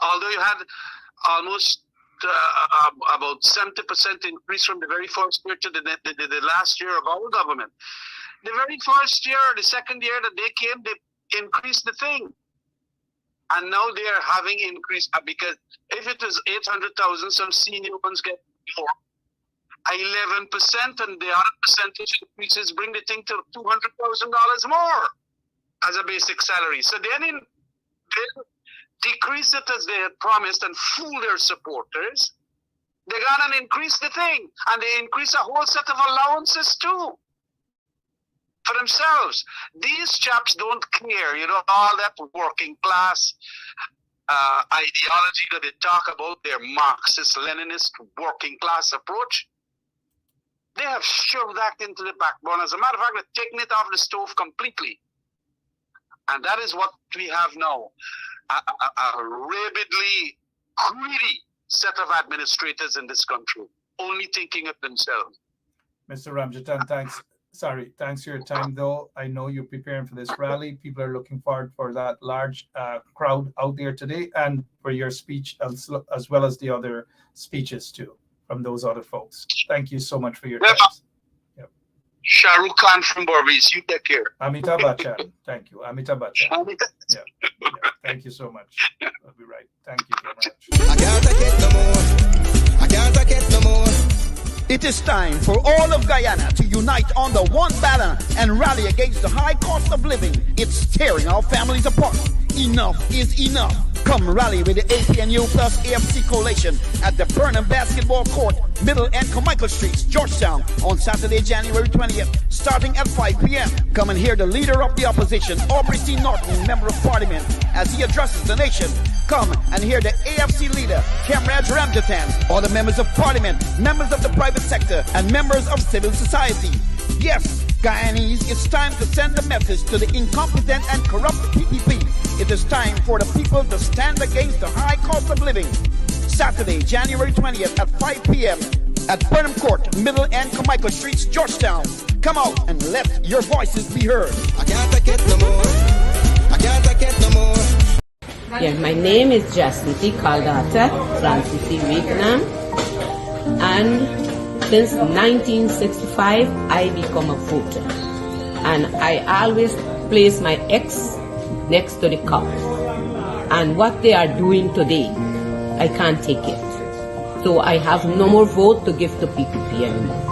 although you had almost about 70% increase from the very first year to the last year of our government. The very first year, the second year that they came, they increased the thing. And now they are having increase because if it is 800,000, some senior ones get more. 11% and the other percentage increases bring the thing to $200,000 more as a basic salary. So they decrease it as they had promised and fool their supporters. They gone and increase the thing, and they increase a whole set of allowances too for themselves. These chaps don't care, all that working class ideology that they talk about, their Marxist-Leninist working class approach. They have shoved that into the backbone. As a matter of fact, they're taking it off the stove completely. And that is what we have now. A rabidly greedy set of administrators in this country, only thinking of themselves. Mr. Ramjatan, thanks sorry, thanks for your time, though. I know you're preparing for this rally. People are looking forward for that large crowd out there today, and for your speech as well as the other speeches too from those other folks. Thank you so much for your time. Yep. Shah Rukh Khan from Borvis, you take care. Amitabh Bachchan, thank you. Amitabh Bachchan. Yeah. Thank you so much. I'll be right. Thank you, Khemraj. I can't take it no more. I can't take it no more. It is time for all of Guyana to unite under one banner and rally against the high cost of living. It's tearing our families apart. Enough is enough. Come rally with the APNU plus AFC coalition at the Burnham Basketball Court, Middle and Carmichael Streets, Georgetown, on Saturday, January 20th, starting at 5 p.m. Come and hear the leader of the opposition, Aubrey C. Norton, Member of Parliament, as he addresses the nation. Come and hear the AFC leader, Khemraj Ramjatan, all the members of Parliament, members of the private sector, and members of civil society. Yes, Guyanese, it's time to send a message to the incompetent and corrupt PPP. It is time for the people to stand against the high cost of living. Saturday, January 20th at 5 p.m. at Burnham Court, Middle and Carmichael Streets, Georgetown. Come out and let your voices be heard. I can't take it no more. I can't take it no more. Yeah, my name is Jacinti Caldata Francis Vietnam, and since 1965 I become a voter, and I always place my X next to the cup. And what they are doing today, I can't take it. So I have no more vote to give to PPP anymore.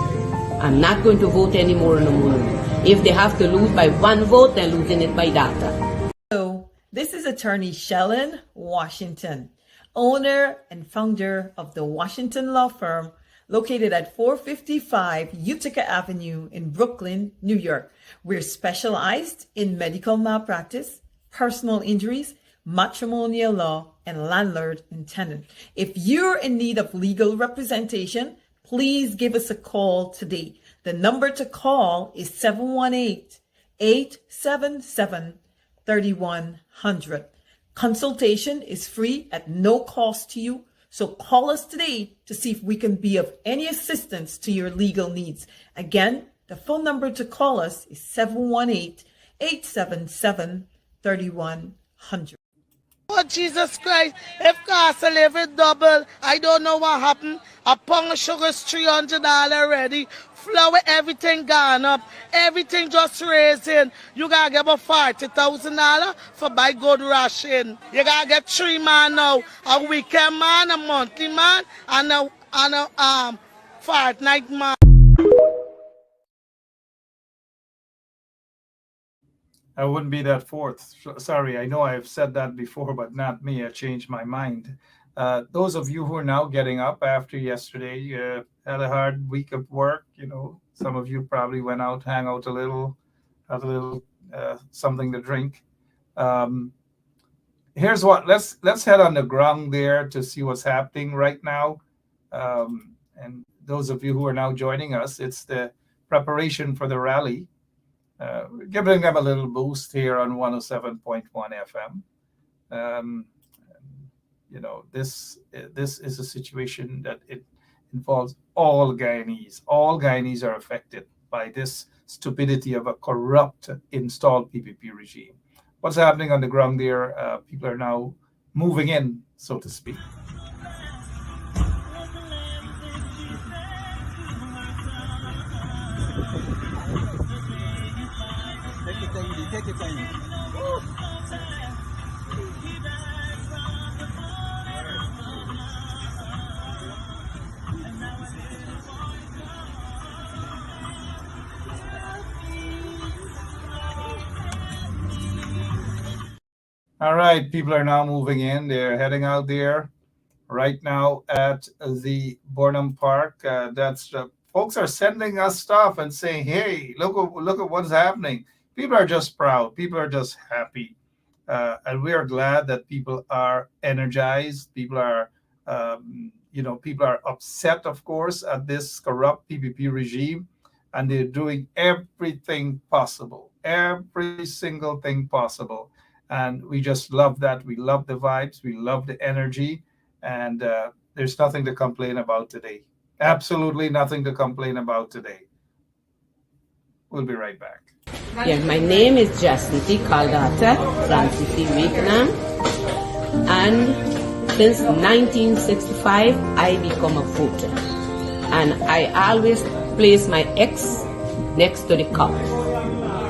I'm not going to vote anymore no more. If they have to lose by one vote, they're losing it by data. Hello, this is attorney Shellen Washington, owner and founder of the Washington Law Firm, located at 455 Utica Avenue in Brooklyn, New York. We're specialized in medical malpractice, personal injuries, matrimonial law, and landlord and tenant. If you're in need of legal representation, please give us a call today. The number to call is 718-877-3100. Consultation is free at no cost to you. So call us today to see if we can be of any assistance to your legal needs. Again, the phone number to call us is 718-877-3100. Oh, Jesus Christ, if cost of living double, I don't know what happened. A pound of sugar is $300 already. Flour, everything gone up. Everything just raising. You gotta get about $40,000 for buy good ration. You gotta get 3 man now. A weekend man, a monthly man, and a fortnight man. I wouldn't be that fourth. Sorry, I know I've said that before, but not me. I changed my mind. Those of you who are now getting up after yesterday, had a hard week of work. You know, some of you probably went out, hang out a little, had a little something to drink. Here's what. Let's head on the ground there to see what's happening right now. And those of you who are now joining us, it's the preparation for the rally. Giving them a little boost here on 107.1 FM. You know, this is a situation that it involves all Guyanese. All Guyanese are affected by this stupidity of a corrupt installed PPP regime. What's happening on the ground there? People are now moving in, so to speak. Take your time. All right, people are now moving in. They're heading out there right now at the Burnham Park. Folks are sending us stuff and saying, "Hey, look at what's happening." People are just proud. People are just happy. And we are glad that people are energized. People are, people are upset, of course, at this corrupt PPP regime. And they're doing everything possible, every single thing possible. And we just love that. We love the vibes. We love the energy. And there's nothing to complain about today. Absolutely nothing to complain about today. We'll be right back. Yeah, my name is Jacinty Caldata Francis Vietnam, and since 1965 I become a voter, and I always place my X next to the cup.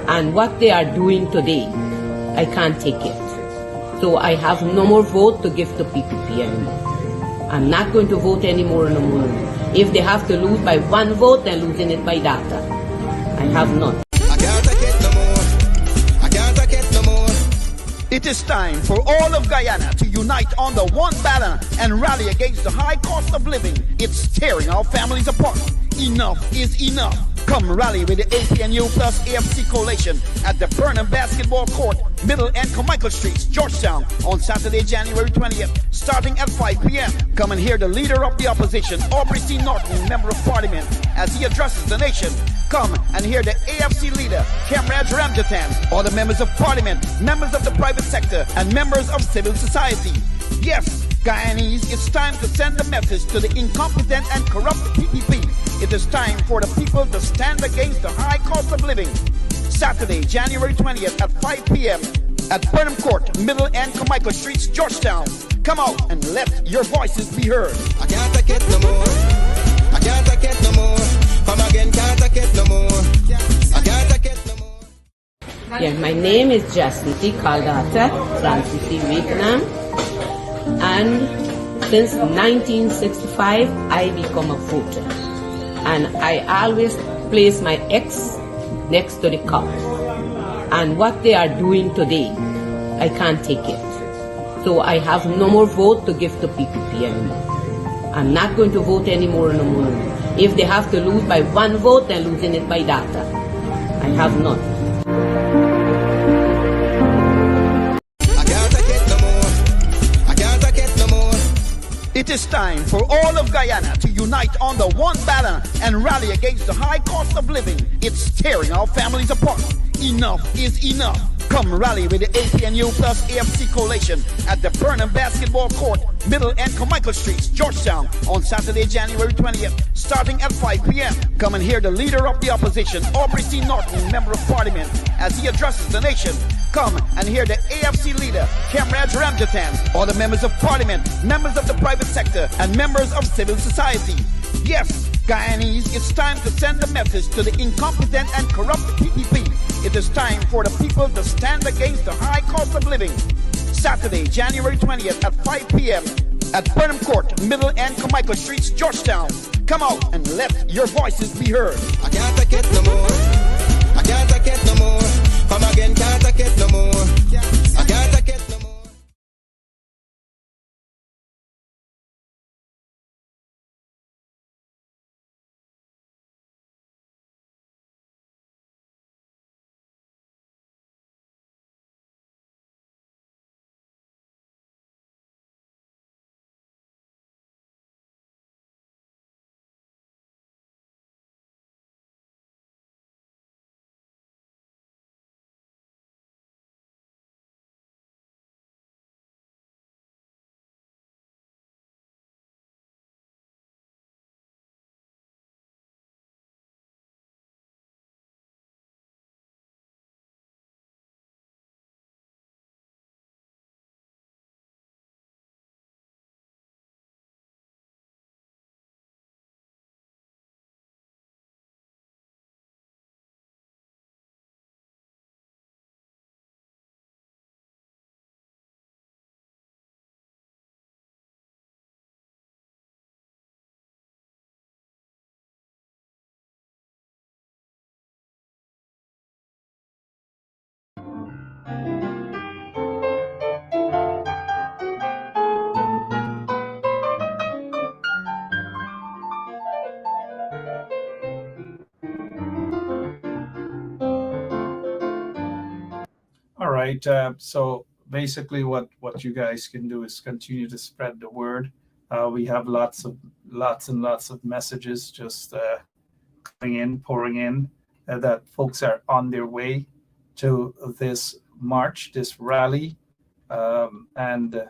And what they are doing today, I can't take it. So I have no more vote to give to PPP anymore. I'm not going to vote anymore no more. If they have to lose by one vote, they're losing it by data. I have none. I can't take it no more. I can't take it no more. It is time for all of Guyana to unite under one banner and rally against the high cost of living. It's tearing our families apart. Enough is enough. Come rally with the APNU plus AFC coalition at the Burnham Basketball Court, Middle and Carmichael Streets, Georgetown, on Saturday, January 20th, starting at 5 p.m. Come and hear the leader of the opposition, Aubrey C. Norton, Member of Parliament, as he addresses the nation. Come and hear the AFC leader, Khemraj Ramjatan, all the members of Parliament, members of the private sector, and members of civil society. Yes, Guyanese, it's time to send a message to the incompetent and corrupt PPP. It is time for the people to stand against the high cost of living. Saturday, January 20th at 5 p.m. at Burnham Court, Middle and Carmichael Streets, Georgetown. Come out and let your voices be heard. I can't take it no more. I can't take it no more. Come again, can't take it no more. I can't take it no more. Yeah, my name is Jacinty Caldata Francis Vietnam, and since 1965 I become a voter, and I always place my X next to the cup. And what they are doing today, I can't take it. So I have no more vote to give to PPP anymore. I'm not going to vote anymore no more. If they have to lose by one vote, they're losing it by data. I have none. I can't take it no more. I can't take it no more. It is time for all of Guyana to unite under one banner and rally against the high cost of living. It's tearing our families apart. Enough is enough. Come rally with the APNU plus AFC coalition at the Burnham Basketball Court, Middle and Carmichael Streets, Georgetown, on Saturday, January 20th, starting at 5 p.m. Come and hear the leader of the opposition, Aubrey C. Norton, Member of Parliament, as he addresses the nation. Come and hear the AFC leader, Khemraj Ramjatan, all the members of Parliament, members of the private sector, and members of civil society. Yes, Guyanese, it's time to send a message to the incompetent and corrupt PPP. It is time for the people to stand against the high cost of living. Saturday, January 20th at 5 p.m. at Burnham Court, Middle and Carmichael Streets, Georgetown. Come out and let your voices be heard. I can't take it no more. I can't take it no more. Come again, can't take it no more. I can't take it no more. All right. So basically, what you guys can do is continue to spread the word. We have lots and lots of messages just coming in, pouring in, that folks are on their way to this march, this rally, and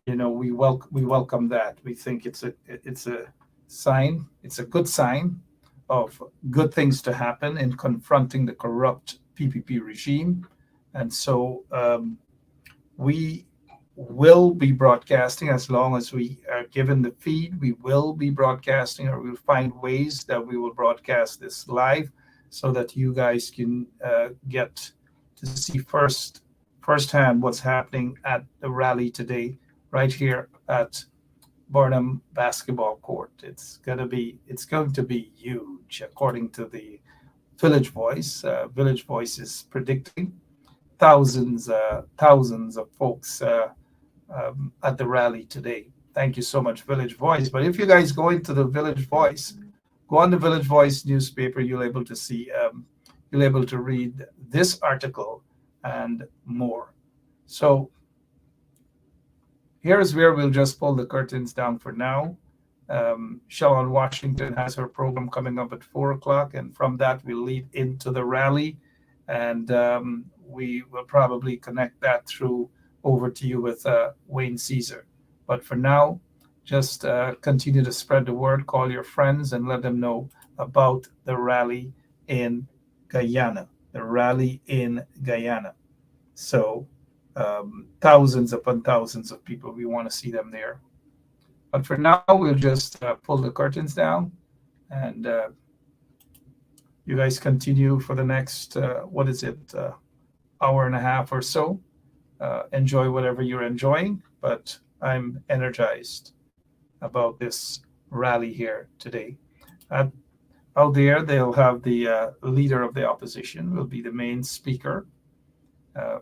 we welcome that. We think it's a sign. It's a good sign of good things to happen in confronting the corrupt PPP regime. And so we will be broadcasting as long as we are given the feed. We will be broadcasting, or we'll find ways that we will broadcast this live so that you guys can get to see firsthand what's happening at the rally today, right here at Burnham Basketball Court. It's going to be huge, according to the Village Voice. Village Voice is predicting thousands of folks at the rally today. Thank you so much, Village Voice. But if you guys go into the Village Voice, go on the Village Voice newspaper, you'll able to see, you'll able to read this article and more. So here's where we'll just pull the curtains down for now. Shalon Washington has her program coming up at 4 o'clock, and from that we'll lead into the rally, and we will probably connect that through over to you with Wayne Caesar. But for now, just continue to spread the word, call your friends, and let them know about the rally in Guyana. The rally in Guyana. So thousands upon thousands of people, we want to see them there. But for now, we'll just pull the curtains down, and you guys continue for the next, hour and a half or so. Enjoy whatever you're enjoying, but I'm energized about this rally here today. Out there, they'll have the leader of the opposition will be the main speaker.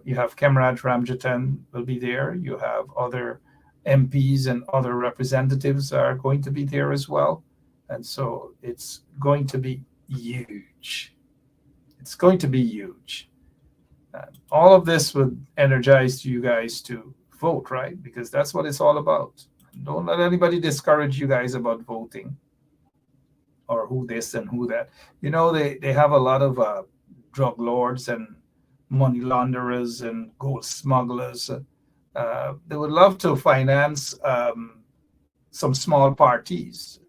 You have Khemraj Ramjatan will be there. You have other MPs and other representatives are going to be there as well. And so it's going to be huge. It's going to be huge. All of this would energize you guys to vote, right? Because that's what it's all about. Don't let anybody discourage you guys about voting, or who this and who that. You know, they have a lot of drug lords and money launderers and gold smugglers. They would love to finance some small parties,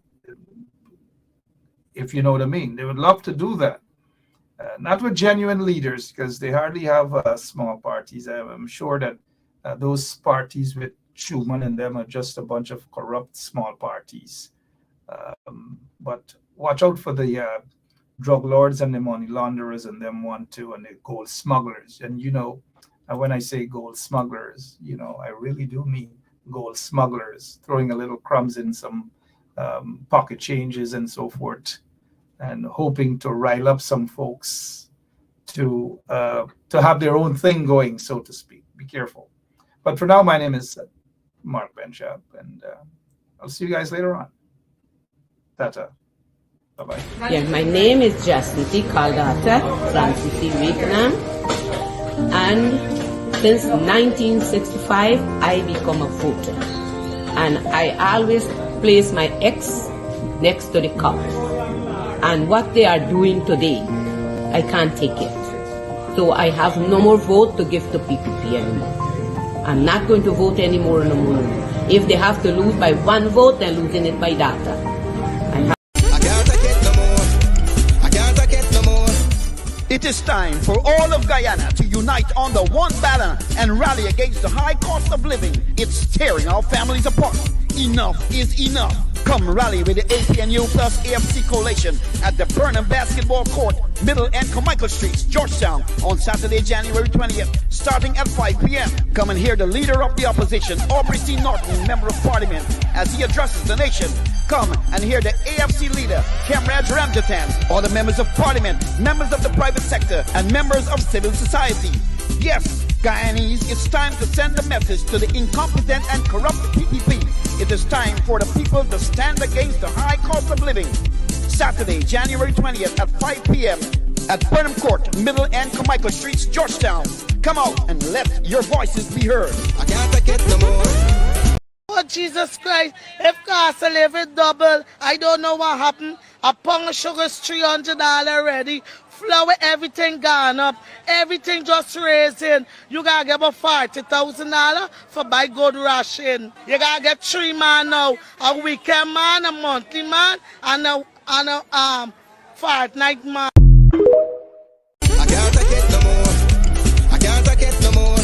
if you know what I mean. They would love to do that. Not with genuine leaders, because they hardly have small parties. I'm sure that those parties with Schumann and them are just a bunch of corrupt small parties. But watch out for the drug lords and the money launderers and them one too, and the gold smugglers. And you know, when I say gold smugglers, you know, I really do mean gold smugglers, throwing a little crumbs in some pocket changes and so forth, and hoping to rile up some folks to have their own thing going, so to speak. Be careful. But for now, my name is Mark Benchap, and I'll see you guys later on. Tata. Bye-bye. Yeah, my name is Jacinty Caldata Francis Vietnam, and since 1965, I become a voter. And I always place my X next to the cup. And what they are doing today, I can't take it. So I have no more vote to give to PPP anymore. I'm not going to vote anymore no more. If they have to lose by one vote, they're losing it by data. It is time for all of Guyana to unite under one banner and rally against the high cost of living. It's tearing our families apart. Enough is enough. Come rally with the APNU plus AFC coalition at the Burnham Basketball Court, Middle and Carmichael Streets, Georgetown, on Saturday, January 20th, starting at 5 p.m. Come and hear the leader of the opposition, Aubrey C. Norton, Member of Parliament, as he addresses the nation. Come and hear the AFC leader, Khemraj Ramjatan, all the members of Parliament, members of the private sector, and members of civil society. Yes, Guyanese, it's time to send a message to the incompetent and corrupt PPP. It is time for the people to stand against the high cost of living. Saturday, January 20th at 5 p.m. at Burnham Court, Middle and Carmichael Streets, Georgetown. Come out and let your voices be heard. I can't take it no more. Oh, Jesus Christ, if cost of living double, I don't know what happened. A pound of sugar is $300 already. Flour, everything gone up. Everything just raising. You gotta get about $40,000 for buy good ration. You gotta get 3 man now. A weekend man, a monthly man, and a Fortnite man. I can't take it no more. I can't take it no more.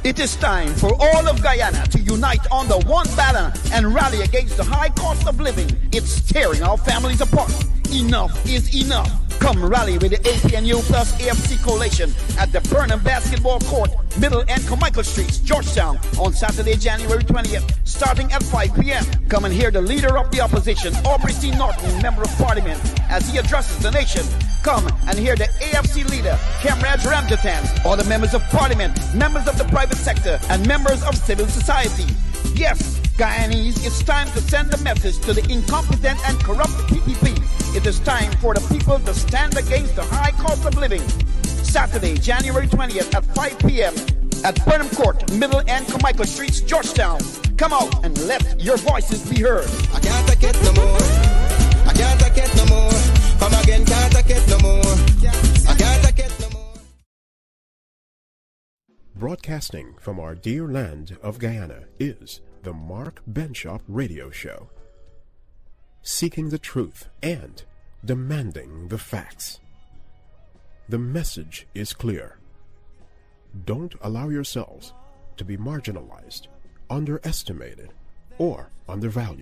It is time for all of Guyana to unite on the one banner and rally against the high cost of living. It's tearing our families apart. Enough is enough. Come rally with the APNU plus AFC coalition at the Burnham Basketball Court, Middle and Carmichael Streets, Georgetown, on Saturday, January 20th, starting at 5 p.m. Come and hear the leader of the opposition, Aubrey C. Norton, Member of Parliament, as he addresses the nation. Come and hear the AFC leader, Khemraj Ramjatan, all the members of Parliament, members of the private sector, and members of civil society. Yes, Guyanese, it's time to send a message to the incompetent and corrupt PPP. It is time for the people to stand against the high cost of living. Saturday, January 20th at 5 p.m. at Burnham Court, Middle and Carmichael Streets, Georgetown. Come out and let your voices be heard. I can't take it no more. I can't take it no more. Come again, can't take it no more. I can't take it no more. Broadcasting from our dear land of Guyana is the Mark Benshop Radio Show. Seeking the truth and demanding the facts. The message is clear. Don't allow yourselves to be marginalized, underestimated, or undervalued.